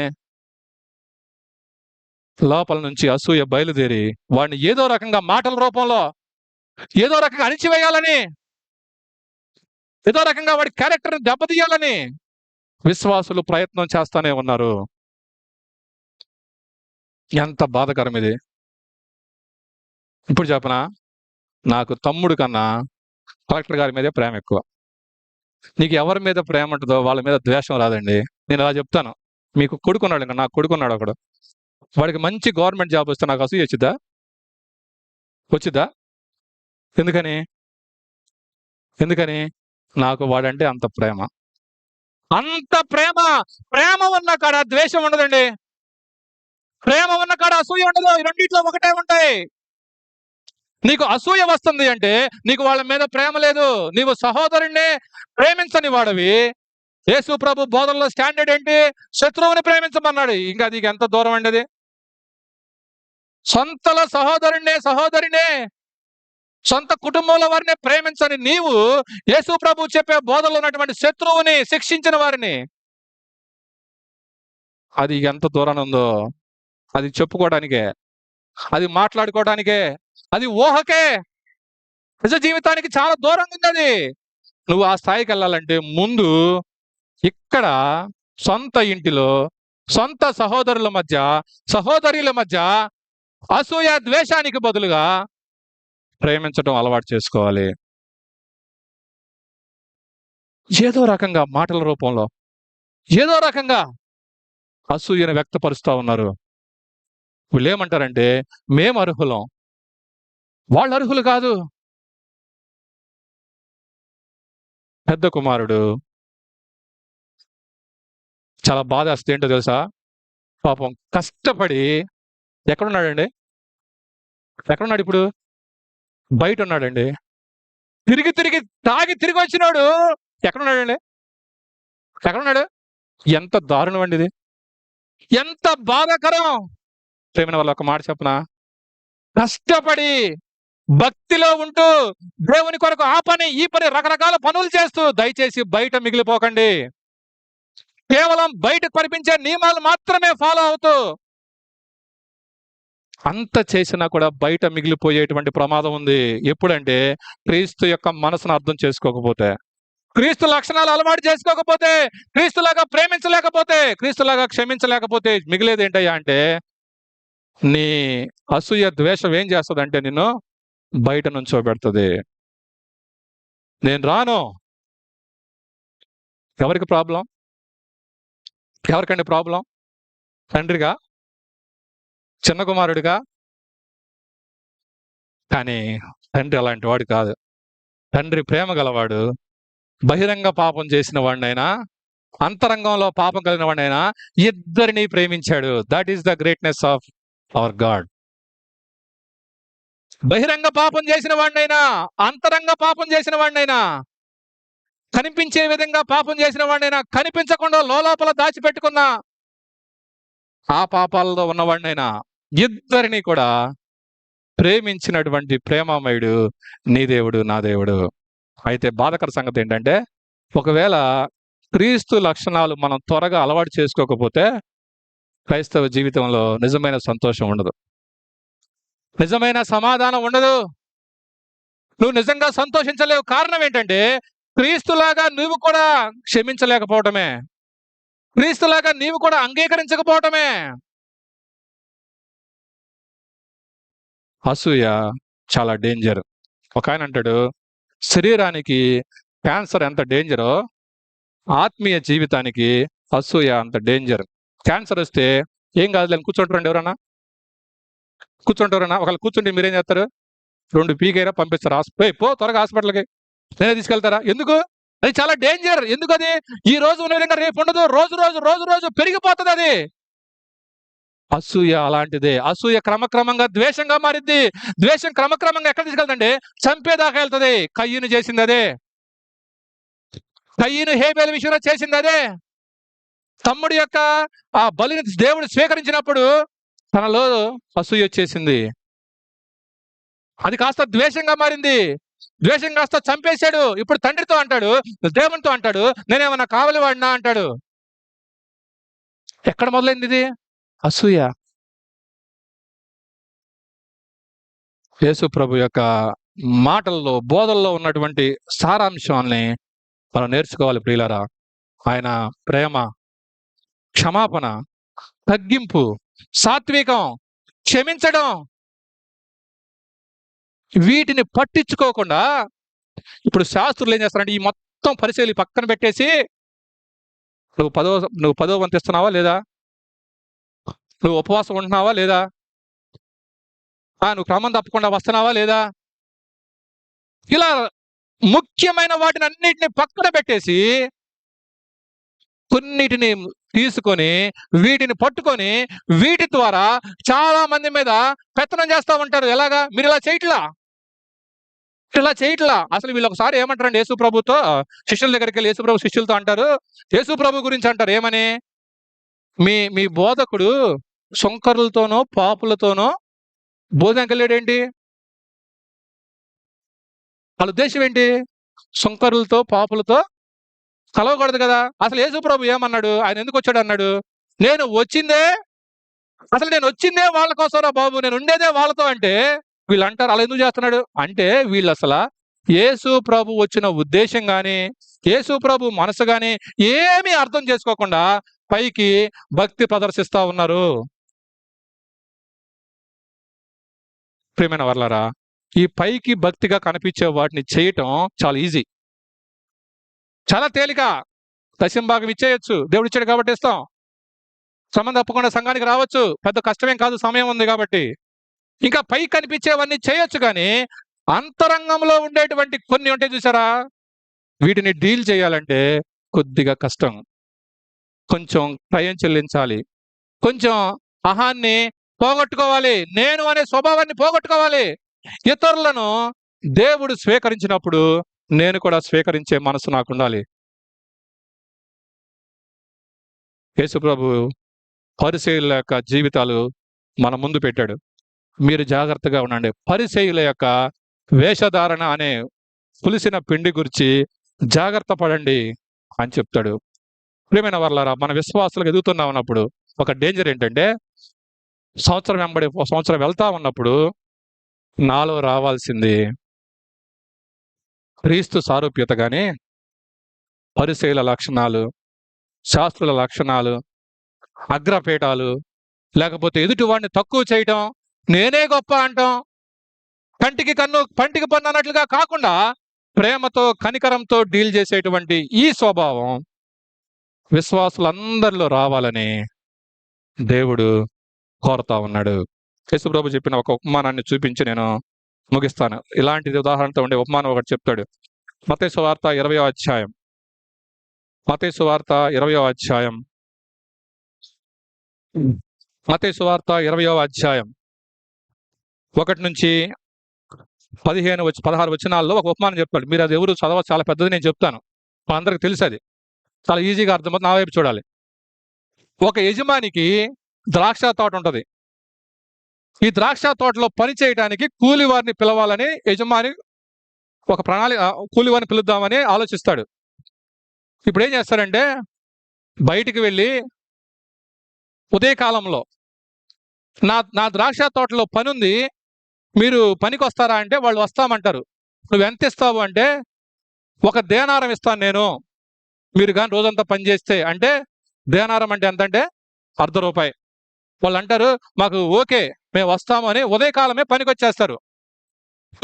Speaker 1: లోపల నుంచి అసూయ బయలుదేరి వాడిని ఏదో రకంగా మాటల రూపంలో ఏదో రకంగా అణిచివేయాలని, ఏదో రకంగా వాడి క్యారెక్టర్ని దెబ్బతీయాలని విశ్వాసులు ప్రయత్నం చేస్తానే ఉన్నారు. ఎంత బాధకరం ఇది. ఇప్పుడు చెప్పనా, నాకు తమ్ముడు కన్నా కలెక్టర్ గారి మీదే ప్రేమ ఎక్కువ. నీకు ఎవరి మీద ప్రేమ ఉంటుందో వాళ్ళ మీద ద్వేషం రాదండి. నేను అలా చెప్తాను. మీకు కొడుకున్నాడు, ఇంకా నాకు కొడుకున్నాడు ఒకడు, వాడికి మంచి గవర్నమెంట్ జాబ్ వస్తే నాకు అసూయ వచ్చిద్దా? వచ్చిద్దా? ఎందుకని? నాకు వాడంటే అంత ప్రేమ. అంత ప్రేమ. ప్రేమ ఉన్న కాడ ద్వేషం ఉండదండి. ప్రేమ ఉన్న కాడ అసూయ ఉండదు. ఈ రెండిట్లో ఒకటే ఉంటాయి. నీకు అసూయ వస్తుంది అంటే నీకు వాళ్ళ మీద ప్రేమ లేదు. నీవు సహోదరుణ్ణి ప్రేమించని వాడవి. యేసు ప్రభు బోధనలో స్టాండర్డ్ ఏంటి? శత్రువుని ప్రేమించమన్నాడు. ఇంకా అది ఎంత దూరం అండి అది? సొంతల సహోదరినే సొంత కుటుంబంలో వారిని ప్రేమించని నీవు యేసు ప్రభు చెప్పే బోధనలో ఉన్నటువంటి శత్రువుని శిక్షించిన వారిని, అది ఎంత దూరం ఉందో అది చెప్పుకోవడానికే, అది మాట్లాడుకోవడానికే, అది ఊహకే. నిజ జీవితానికి చాలా దూరంగా ఉంది అది. నువ్వు ఆ స్థాయికి వెళ్ళాలంటే ముందు ఇక్కడ సొంత ఇంటిలో సొంత సహోదరుల మధ్య, సహోదరుల మధ్య అసూయ ద్వేషానికి బదులుగా ప్రేమించడం అలవాటు చేసుకోవాలి. ఏదో రకంగా మాటల రూపంలో ఏదో రకంగా అసూయను వ్యక్తపరుస్తూ ఉన్నారు. వీళ్ళు ఏమంటారంటే మేము అర్హులం, వాళ్ళు అర్హులు కాదు. పెద్ద కుమారుడు చాలా బాధ వస్తే ఏంటో తెలుసా? పాపం కష్టపడి ఎక్కడున్నాడండి? ఎక్కడున్నాడు ఇప్పుడు? బయట ఉన్నాడండి. తిరిగి తాగి తిరిగి వచ్చినాడు. ఎక్కడున్నాడండి? ఎక్కడున్నాడు? ఎంత దారుణం అండి ఇది, ఎంత బాధాకరం. ప్రేమైన వాళ్ళ ఒక మాట చెప్పనా? కష్టపడి భక్తిలో ఉంటూ దేవుని కొరకు ఆ పని ఈ పని రకరకాల పనులు చేస్తూ దయచేసి బయట మిగిలిపోకండి. కేవలం బయటకు కనిపించే నియమాలు మాత్రమే ఫాలో అవుతూ అంత చేసినా కూడా బయట మిగిలిపోయేటువంటి ప్రమాదం ఉంది. ఎప్పుడంటే క్రీస్తు యొక్క మనసును అర్థం చేసుకోకపోతే, క్రీస్తు లక్షణాలు అలవాటు చేసుకోకపోతే, క్రీస్తులాగా ప్రేమించలేకపోతే, క్రీస్తులాగా క్షమించలేకపోతే మిగిలేది ఏంటయ్యా అంటే నీ అసూయ ద్వేషం ఏం చేస్తుంది అంటే నిన్ను బయట నుంచోబెడుతుంది. నేను రాను. ఎవరికి ప్రాబ్లం? ఎవరికండి ప్రాబ్లం? తండ్రిగా? చిన్న కుమారుడిగా? కానీ తండ్రి అలాంటి వాడు కాదు. తండ్రి ప్రేమ గలవాడు. బహిరంగ పాపం చేసిన వాడినైనా, అంతరంగంలో పాపం కలిగిన వాడినైనా ఇద్దరిని ప్రేమించాడు. That is the greatness of our God. బహిరంగ పాపం చేసిన వాడినైనా, అంతరంగ పాపం చేసిన వాడినైనా, కనిపించే విధంగా పాపం చేసిన వాడినైనా, కనిపించకుండా లోపల దాచిపెట్టుకున్న ఆ పాపాలలో ఉన్నవాడినైనా ఇద్దరిని కూడా ప్రేమించినటువంటి ప్రేమామయుడు నీ దేవుడు, నా దేవుడు. అయితే బాధకర సంగతి ఏంటంటే ఒకవేళ క్రీస్తు లక్షణాలు మనం త్వరగా అలవాటు చేసుకోకపోతే క్రైస్తవ జీవితంలో నిజమైన సంతోషం ఉండదు, నిజమైన సమాధానం ఉండదు. నువ్వు నిజంగా సంతోషించలేవు. కారణం ఏంటంటే క్రీస్తులాగా నువ్వు కూడా క్షమించలేకపోవటమే, క్రీస్తులాగా నీవు కూడా అంగీకరించకపోవటమే. అసూయ చాలా డేంజర్. ఒక ఆయన అంటాడు, శరీరానికి క్యాన్సర్ ఎంత డేంజరో ఆత్మీయ జీవితానికి అసూయ అంత డేంజర్. క్యాన్సర్ వస్తే ఏం కాదులే అని కూర్చుంటారండి ఎవరన్నా? కూర్చుంటారన్నా? ఒకళ్ళు కూర్చుంటే మీరేం చేస్తారు? 2 పీకైనా పంపిస్తారు పో త్వరగా హాస్పిటల్కి. నేనే తీసుకెళ్తారా? ఎందుకు? అది చాలా డేంజర్. ఎందుకది? ఈ రోజు ఉన్న విధంగా రేపు ఉండదు. రోజు రోజు రోజు రోజు పెరిగిపోతుంది అది. అసూయ అలాంటిదే. అసూయ క్రమక్రమంగా ద్వేషంగా మారిద్ది. ద్వేషం క్రమక్రమంగా ఎక్కడ తీసుకెళ్తుందంటే చంపేదాకా వెళ్తుంది. కయ్యూను చేసింది అదే. కయ్యూను హేబేలు విషయంలో చేసింది అదే. తమ్ముడి యొక్క ఆ బలిని దేవుడు స్వీకరించినప్పుడు తనలో అసూయ వచ్చేసింది. అది కాస్త ద్వేషంగా మారింది. ద్వేషం కాస్త చంపేశాడు. ఇప్పుడు తండ్రితో అంటాడు, దేవునితో అంటాడు, నేనేమన్నా కావలి వాడినా అంటాడు. ఎక్కడ మొదలైంది ఇది? అసూయ. యేసు ప్రభు యొక్క మాటల్లో, బోధల్లో ఉన్నటువంటి సారాంశాన్ని మనం నేర్చుకోవాలి ప్రియులారా. ఆయన ప్రేమ, క్షమాపణ, తగ్గింపు, సాత్వికం, క్షమించడం, వీటిని పట్టించుకోకుండా ఇప్పుడు శాస్త్రులు ఏం చేస్తారంటే ఈ మొత్తం పరిశీలి పక్కన పెట్టేసి నువ్వు పదో వంతు ఇస్తున్నావా లేదా? నువ్వు ఉపవాసం ఉంటున్నావా లేదా? నువ్వు క్రమం తప్పకుండా వస్తున్నావా లేదా? ఇలా ముఖ్యమైన వాటిని అన్నిటిని పక్కన పెట్టేసి కొన్నిటిని తీసుకొని వీటిని పట్టుకొని వీటి ద్వారా చాలా మంది మీద పెత్తనం చేస్తా ఉంటారు. ఎలాగా? మీరు ఇలా చేయట్లా. అసలు వీళ్ళు ఒకసారి ఏమంటారండి యేసు ప్రభుతో, శిష్యుల దగ్గరికి వెళ్ళి యేసు ప్రభు శిష్యులతో అంటారు, యేసు ప్రభు గురించి అంటారు ఏమని, మీ బోధకుడు సుంకరులతోనో పాపులతోనో భోజనానికి వెళ్ళాడేంటి? వాళ్ళ ఉద్దేశం ఏంటి? సుంకరులతో పాపులతో కలవకూడదు కదా. అసలు యేసు ప్రభు ఏమన్నాడు? ఆయన ఎందుకు వచ్చాడు అన్నాడు? నేను వచ్చిందే వాళ్ళ కోసరా బాబు, నేను ఉండేదే వాళ్ళతో అంటే వీళ్ళు అంటారు అలా ఎందుకు చేస్తున్నాడు అంటే, వీళ్ళు అసలు యేసు ప్రభు వచ్చిన ఉద్దేశం గాని యేసు ప్రభు మనసు గాని ఏమీ అర్థం చేసుకోకుండా పైకి భక్తి ప్రదర్శిస్తా ఉన్నారు. ప్రియమైన వర్లారా, ఈ పైకి భక్తిగా కనిపించే వాటిని చేయటం చాలా ఈజీ, చాలా తేలిక. దశంభాగం ఇచ్చేయచ్చు, దేవుడు ఇచ్చాడు కాబట్టి ఇస్తాం. శ్రమ తప్పకుండా సంఘానికి రావచ్చు, పెద్ద కష్టమేం కాదు, సమయం ఉంది కాబట్టి. ఇంకా పై కనిపించేవన్నీ చేయొచ్చు, కానీ అంతరంగంలో ఉండేటువంటి కొన్ని ఉంటాయి చూసారా, వీటిని డీల్ చేయాలంటే కొద్దిగా కష్టం. కొంచెం క్రయం చెల్లించాలి, కొంచెం అహాన్ని పోగొట్టుకోవాలి, నేను అనే స్వభావాన్ని పోగొట్టుకోవాలి. ఇతరులను దేవుడు స్వీకరించినప్పుడు నేను కూడా స్వీకరించే మనసు నాకు ఉండాలి. యేసు ప్రభు పరిసయ్యుల యొక్క జీవితాలు మన ముందు పెట్టాడు. మీరు జాగ్రత్తగా ఉండండి. పరిసయ్యుల యొక్క వేషధారణ అనే పులిసిన పిండి గురించి జాగ్రత్త పడండి అని చెప్తాడు. ప్రియమైన వర్లారా, మన విశ్వాసాలకు ఎదుగుతున్నా ఉన్నప్పుడు ఒక డేంజర్ ఏంటంటే, సంవత్సరం వెళ్తా ఉన్నప్పుడు నాలో రావాల్సింది క్రీస్తు సారూప్యత గాని పరిసయ్యుల లక్షణాలు, శాస్త్రుల లక్షణాలు, అగ్రపీఠాలు, లేకపోతే ఎదుటి వాడిని తక్కువ చేయటం, నేనే గొప్ప అంటాం, కంటికి కన్ను పంటికి పన్ను అన్నట్లుగా కాకుండా ప్రేమతో కనికరంతో డీల్ చేసేటువంటి ఈ స్వభావం విశ్వాసులందరిలో రావాలని దేవుడు కోరుతా ఉన్నాడు. యేసు ప్రభు చెప్పిన ఒక ఉపమానాన్ని చూపించి నేను ముగిస్తాను. ఇలాంటిది ఉదాహరణతో ఉండే ఉపమానం ఒకటి చెప్తాడు. మత్తయి సువార్త 20వ అధ్యాయం. మత్తయి సువార్త 20వ అధ్యాయం. మత్తయి సువార్త 20వ అధ్యాయం 1 నుంచి 16 వచనాల్లో ఒక ఉపమానం చెప్తాడు. మీరు అది ఎవరు చదవ, చాలా పెద్దది, నేను చెప్తాను, మా అందరికి తెలుసు, అది చాలా ఈజీగా అర్థమవుతుంది. నా వైపు చూడాలి. ఒక యజమానికి ద్రాక్ష తోట ఉంటుంది. ఈ ద్రాక్ష తోటలో పని చేయడానికి కూలి వారిని పిలవాలని యజమాని ఒక ప్రణాళిక, కూలి వారిని పిలుద్దామని ఆలోచిస్తాడు. ఇప్పుడు ఏం చేస్తాడంటే, బయటికి వెళ్ళి ఉదయకాలంలో నా ద్రాక్ష తోటలో పని ఉంది, మీరు పనికి వస్తారా అంటే వాళ్ళు వస్తామంటారు. నువ్వు ఎంత ఇస్తావు అంటే, ఒక దేనారం ఇస్తాను నేను, మీరు కానీ రోజంతా పని చేస్తే. అంటే దేనారం అంటే ఎంత అంటే ₹1/2. వాళ్ళు అంటారు, మాకు ఓకే, మేము వస్తాము అని ఉదయకాలమే పనికి వచ్చేస్తారు.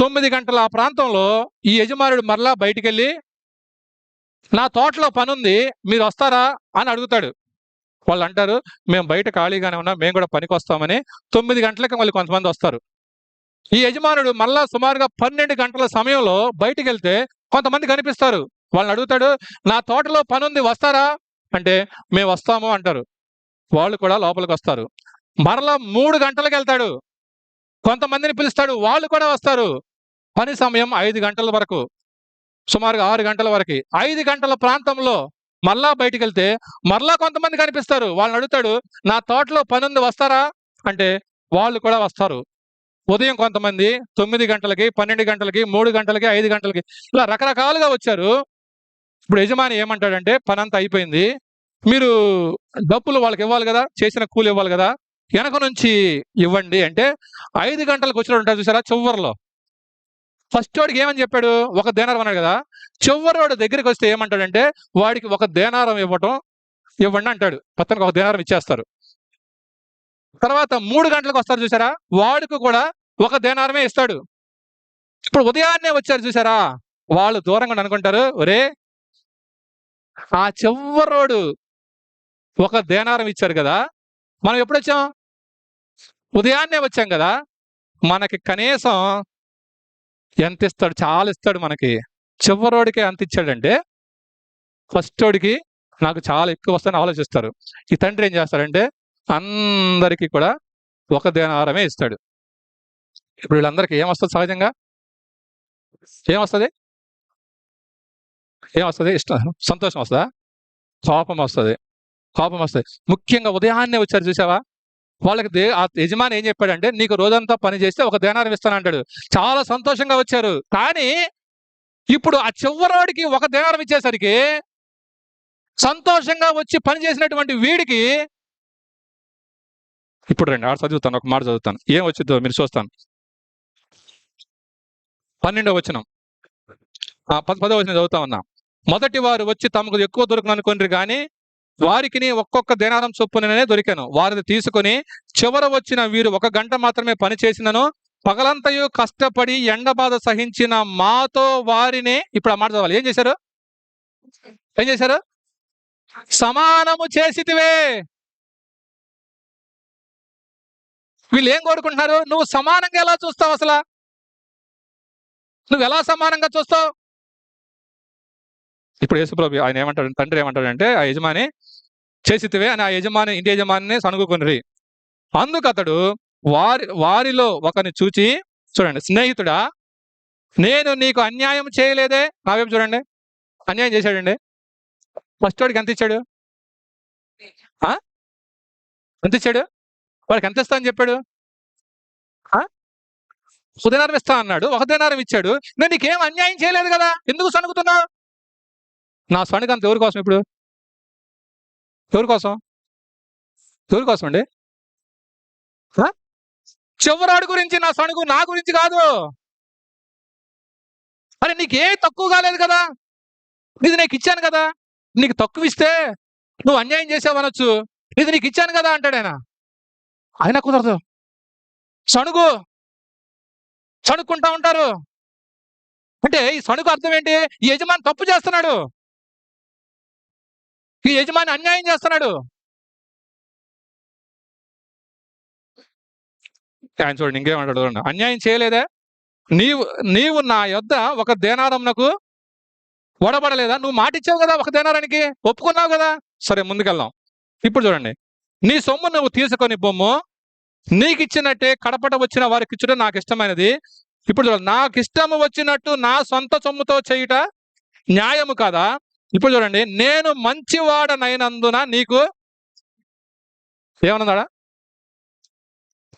Speaker 1: 9 గంటల ఆ ప్రాంతంలో ఈ యజమానుడు మరలా బయటికెళ్ళి, నా తోటలో పనుంది, మీరు వస్తారా అని అడుగుతాడు. వాళ్ళు అంటారు, మేము బయట ఖాళీగానే ఉన్నాం, మేము కూడా పనికి వస్తామని. 9 గంటలకి మళ్ళీ కొంతమంది వస్తారు. ఈ యజమానుడు మళ్ళా సుమారుగా 12 గంటల సమయంలో బయటికి వెళ్తే కొంతమంది కనిపిస్తారు. వాళ్ళని అడుగుతాడు, నా తోటలో పనుంది, వస్తారా అంటే, మేము వస్తాము అంటారు. వాళ్ళు కూడా లోపలికి వస్తారు. మరలా 3 గంటలకు వెళ్తాడు, కొంతమందిని పిలుస్తాడు, వాళ్ళు కూడా వస్తారు. పని సమయం 5 గంటల వరకు, సుమారుగా 6 గంటల వరకు. 5 గంటల ప్రాంతంలో మరలా బయటికి వెళ్తే మరలా కొంతమంది కనిపిస్తారు. వాళ్ళని అడుగుతాడు, నా తోటలో పనుంది, వస్తారా అంటే, వాళ్ళు కూడా వస్తారు. ఉదయం కొంతమంది 9 గంటలకి, 12 గంటలకి, 3 గంటలకి, 5 గంటలకి, ఇలా రకరకాలుగా వచ్చారు. ఇప్పుడు యజమాని ఏమంటాడంటే, పనంతా అయిపోయింది, మీరు డబ్బులు వాళ్ళకి ఇవ్వాలి కదా, చేసిన కూలి ఇవ్వాలి కదా, వెనక నుంచి ఇవ్వండి అంటే, 5 గంటలకు వచ్చినట్టు ఉంటారు చూసారా చివరిలో. ఫస్ట్ వాడికి ఏమని చెప్పాడు, ఒక దేనారం అన్నాడు కదా. చివరి వాడు దగ్గరికి వస్తే ఏమంటాడంటే, వాడికి ఒక దేనారం ఇవ్వండి అంటాడు. పత్తనికి ఒక దేనారం ఇచ్చేస్తారు. తర్వాత 3 గంటలకు వస్తారు చూసారా, వాడికి కూడా ఒక దేనారమే ఇస్తాడు. ఇప్పుడు ఉదయాన్నే వచ్చారు చూసారా, వాళ్ళు దూరంగా అనుకుంటారు, ఒరే ఆ చివరోడు ఒక దేనారం ఇచ్చారు కదా, మనం ఎప్పుడు వచ్చాం, ఉదయాన్నే వచ్చాం కదా, మనకి కనీసం ఎంత ఇస్తాడు, చాలా ఇస్తాడు మనకి. చివరోడికి ఎంత ఇచ్చాడంటే, ఫస్ట్ వాడికి నాకు చాలా ఎక్కువ వస్తాయని ఆలోచిస్తారు. ఈ తండ్రి ఏం చేస్తాడంటే, అందరికీ కూడా ఒక దేనారమే ఇస్తాడు. ఇప్పుడు వీళ్ళందరికీ ఏమొస్తుంది, సహజంగా ఏమొస్తుంది, ఇష్టం, సంతోషం వస్తుందా, కోపం వస్తుంది. ముఖ్యంగా ఉదయాన్నే వచ్చారు చూసావా, వాళ్ళకి ఆ యజమాని ఏం చెప్పాడంటే, నీకు రోజంతా పని చేస్తే ఒక దేనారం ఇస్తాను అంటాడు. చాలా సంతోషంగా వచ్చారు. కానీ ఇప్పుడు ఆ చివరోడికి ఒక దేనారం ఇచ్చేసరికి, సంతోషంగా వచ్చి పని చేసినటువంటి వీడికి, ఇప్పుడు రండి ఆడ చదువుతాను, ఒక మాట చదువుతాను, ఏం వచ్చిందో మీరు చూస్తాను. 12వ వచనం, 10వ వచనం చదువుతా ఉన్నా. మొదటి వారు వచ్చి తమకు ఎక్కువ దొరుకును అనుకుని కానీ వారికి ఒక్కొక్క దేనారం చొప్పుననే దొరికాను. వారిని తీసుకుని చివర వచ్చిన వీరు 1 గంట మాత్రమే పని చేసినను పగలంతయు కష్టపడి ఎండ బాధ సహించిన మాతో వారిని, ఇప్పుడు ఆ మాట చదవాలి, ఏం చేశారు, సమానము చేసితివే. వీళ్ళు ఏం కోరుకుంటున్నారు, నువ్వు సమానంగా ఎలా చూస్తావు, అసలు నువ్వు ఎలా సమానంగా చూస్తావు. ఇప్పుడు యేసుప్రభు ఆయన ఏమంటాడు, తండ్రి ఏమంటాడంటే, ఆ యజమాని చేసితివే అని ఆ ఇంటి యజమానిని సనుగుకొనిరి. అందుకు అతడు వారిలో ఒకరిని చూచి, చూడండి, స్నేహితుడా, నేను నీకు అన్యాయం చేయలేదే, నావేం చూడండి, అన్యాయం చేశాడండి. ఫస్ట్ వాడికి ఎంత ఇచ్చాడు, వాడికి ఎంత ఇస్తా అని చెప్పాడు, దేనారం ఇస్తా అన్నాడు, 1 దేనారం ఇచ్చాడు. నేను నీకేం అన్యాయం చేయలేదు కదా, ఎందుకు సణుగుతున్నావు. నా సణుగు అంత ఎవరి కోసం, ఇప్పుడు ఎవరి కోసం అండి, చివరాడు గురించి నా సణుగు, నా గురించి కాదు. అరే నీకే తక్కువ కాలేదు కదా, ఇది నీకు ఇచ్చాను కదా, నీకు తక్కువ ఇస్తే నువ్వు అన్యాయం చేసావనొచ్చు, ఇది నీకు ఇచ్చాను కదా అంటాడు ఆయన కుదరదు. సణుక్కుంటా ఉంటారు. అంటే ఈ సణుకు అర్థం ఏంటి, ఈ యజమాని తప్పు చేస్తున్నాడు, ఈ యజమాని అన్యాయం చేస్తున్నాడు. ఆయన చూడండి ఇంకేమంటాడు, అన్యాయం చేయలేదా, నీవు నా యొద్ద 1 దేనారంనకు వడబడలేదా, నువ్వు మాట ఇచ్చావు కదా, 1 దేనారానికి ఒప్పుకున్నావు కదా. సరే ముందుకెళ్దాం. ఇప్పుడు చూడండి, నీ సొమ్ము నువ్వు తీసుకొని బొమ్ము, నీకు ఇచ్చినట్టే కడపట వచ్చిన వారికి ఇచ్చుట నాకు ఇష్టమైనది. ఇప్పుడు చూడండి, నాకు ఇష్టము వచ్చినట్టు నా సొంత సొమ్ముతో చేయుట న్యాయము కాదా. ఇప్పుడు చూడండి, నేను మంచివాడనైనందున నీకు ఏమన్నాడా.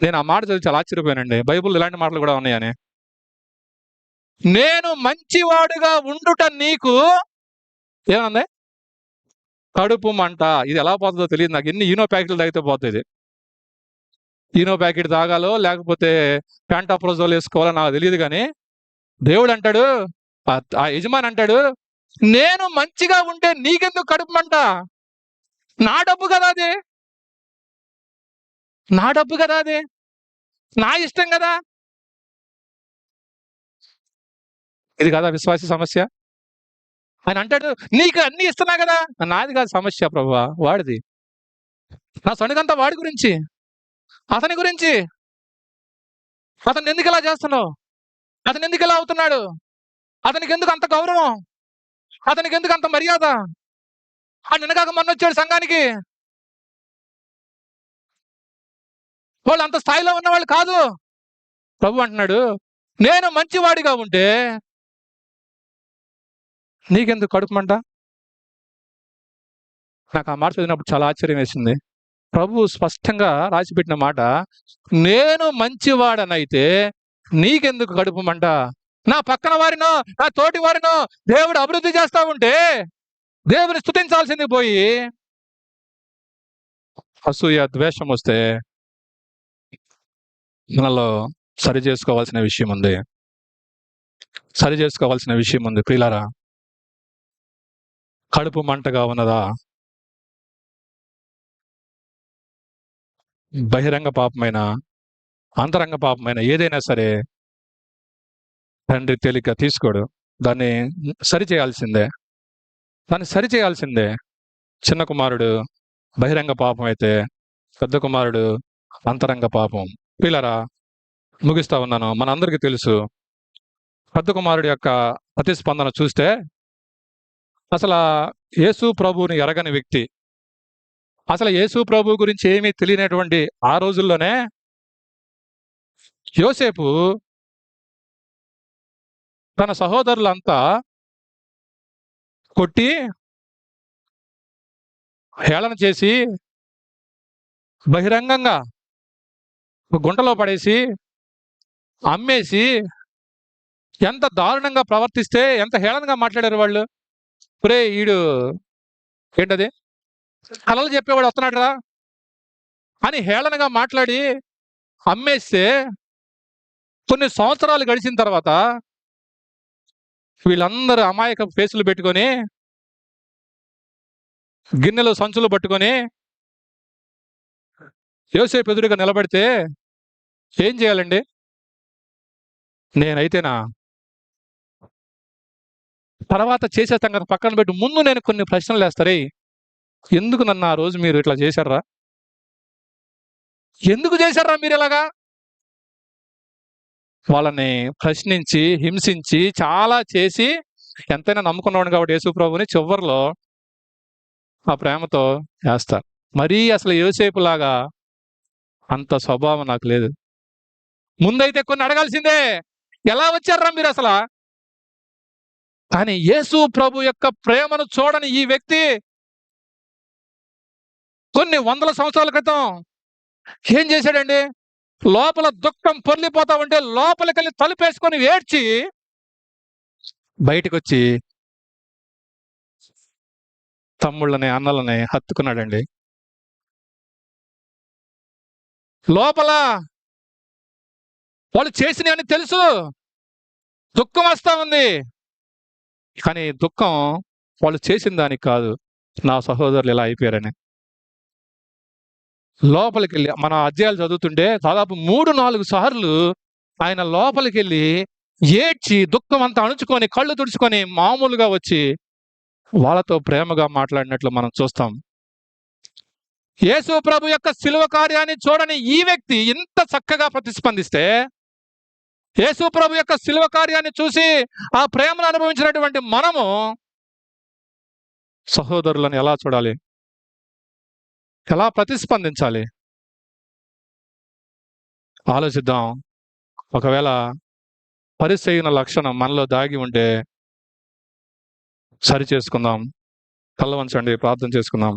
Speaker 1: నేను ఆ మాట చదివి చాలా ఆశ్చర్యపోయానండి, బైబిల్ ఇలాంటి మాటలు కూడా ఉన్నాయని. నేను మంచివాడుగా ఉండుట నీకు ఏమన్నా కడుపు మంట. ఇది ఎలా పోతుందో తెలియదు నాకు, ఎన్ని ఈనో ప్యాకెట్లు తాగితే పోతుంది. ఈనో ప్యాకెట్ తాగాలో లేకపోతే ప్యాంటాప్రోజోల్ వేసుకోవాలో నాకు తెలియదు, కానీ దేవుడు అంటాడు, ఆ యజమాని అంటాడు, నేను మంచిగా ఉంటే నీకెందుకు కడుపు మంట? నా డబ్బు కదా అది, నా డబ్బు కదా అది, నా ఇష్టం కదా. ఇది కదా విశ్వాస సమస్య. ఆయన అంటాడు, నీకు అన్ని ఇస్తున్నా కదా. నాది కాదు సమస్య ప్రభువా, వాడిది. నా సొనుగంతా వాడి గురించి, అతని గురించి. అతను ఎందుకు ఇలా చేస్తున్నావు? అతను ఎందుకు ఇలా అవుతున్నాడు? అతనికి ఎందుకు అంత గౌరవం? అతనికి ఎందుకు అంత మర్యాద? నిన్నగాక మొన్న వచ్చాడు సంఘానికి. వాళ్ళు అంత స్థాయిలో ఉన్నవాళ్ళు కాదు. ప్రభు అంటున్నాడు, నేను మంచివాడిగా ఉంటే నీకెందుకు కడుపుమంట? నాకు ఆ మాట చదివినప్పుడు చాలా ఆశ్చర్యం వేసింది. ప్రభు స్పష్టంగా రాసిపెట్టిన మాట, నేను మంచివాడనైతే నీకెందుకు కడుపుమంట? నా పక్కన వారినో, నా తోటి వారినో దేవుడు అభివృద్ధి చేస్తా ఉంటే దేవుని స్తుతించాల్సింది పోయి అసూయ, ద్వేషం వస్తే మనలో సరి చేసుకోవాల్సిన విషయం ఉంది. సరి చేసుకోవాల్సిన విషయం ఉంది. ప్రియులారా, కడుపు మంటగా ఉన్నదా? బహిరంగ పాపమైన, అంతరంగ పాపమైన ఏదైనా సరే తండ్రి తేలిక తీసుకోడు. దాన్ని సరిచేయాల్సిందే. చిన్న కుమారుడు బహిరంగ పాపం అయితే, పెద్ద కుమారుడు అంతరంగ పాపం. పిల్లరా, ముగిస్తా ఉన్నాను. మనందరికీ తెలుసు, పెద్ద కుమారుడు యొక్క ప్రతిస్పందన చూస్తే, అసలు యేసు ప్రభువుని ఎరగని వ్యక్తి, అసలు యేసు ప్రభు గురించి ఏమీ తెలియనటువంటి ఆ రోజుల్లోనే యోసేపు తన సహోదరులంతా కొట్టి, హేళన చేసి, బహిరంగంగా గుంటలో పడేసి, అమ్మేసి, ఎంత దారుణంగా ప్రవర్తిస్తే, ఎంత హేళనగా మాట్లాడారు వాళ్ళు. ఒరే ఈడు ఏంటది కలలు చెప్పేవాడు వస్తున్నాడు రా అని హేళనగా మాట్లాడి అమ్మేస్తే, కొన్ని సంవత్సరాలు గడిచిన తర్వాత వీళ్ళందరూ అమాయక ఫేసులు పెట్టుకొని, గిన్నెలు సంచులు పట్టుకొని యోసేపు ఎదురుగా నిలబడితే ఏం చేయాలండి? నేనైతేనా తర్వాత చేసే సంగతి పక్కన పెట్టి ముందు నేను కొన్ని ప్రశ్నలు వేస్తారే, ఎందుకు నన్ను ఆ రోజు మీరు ఇట్లా చేశారా? ఎందుకు చేశారా మీరు ఇలాగా? వాళ్ళని ప్రశ్నించి, హింసించి, చాలా చేసి, ఎంతైనా నమ్ముకున్నాడు కాబట్టి యేసు ప్రభుని చివరిలో ఆ ప్రేమతో వేస్తారు. మరీ అసలు యోసేపు లాగా అంత స్వభావం నాకు లేదు. ముందైతే కొన్ని అడగాల్సిందే, ఎలా వచ్చారా మీరు అసలు? కానీ యేసు ప్రభు యొక్క ప్రేమను చూడని ఈ వ్యక్తి కొన్ని వందల సంవత్సరాల క్రితం ఏం చేశాడండి? లోపల దుఃఖం పొర్లిపోతా ఉంటే లోపలికెళ్ళి తలుపేసుకొని ఏడ్చి బయటకొచ్చి తమ్ముళ్ళని, అన్నలని హత్తుకున్నాడండి. లోపల వాళ్ళు చేసినవని తెలుసు, దుఃఖం వస్తా ఉంది. కానీ దుఃఖం వాళ్ళు చేసిన దానికి కాదు, నా సహోదరులు ఇలా అయిపోయారని. లోపలికి వెళ్ళి మన అధ్యాయాలు చదువుతుంటే దాదాపు 3-4 సార్లు ఆయన లోపలికి వెళ్ళి ఏడ్చి, దుఃఖం అంతా అణుచుకొని, కళ్ళు తుడుచుకొని మామూలుగా వచ్చి వాళ్ళతో ప్రేమగా మాట్లాడినట్లు మనం చూస్తాం. యేసు ప్రభు యొక్క శిలువ కార్యాన్ని చూడని ఈ వ్యక్తి ఇంత చక్కగా ప్రతిస్పందిస్తే, యేసు ప్రభు యొక్క శిలువ కార్యాన్ని చూసి ఆ ప్రేమను అనుభవించినటువంటి మనము సహోదరులను ఎలా చూడాలి? ఎలా ప్రతిస్పందించాలి? ఆలోచిద్దాం. ఒకవేళ పరిసయ్యున లక్షణం మనలో దాగి ఉంటే సరి చేసుకుందాం. కళ్ళు వంచండి, ప్రార్థన చేసుకుందాం.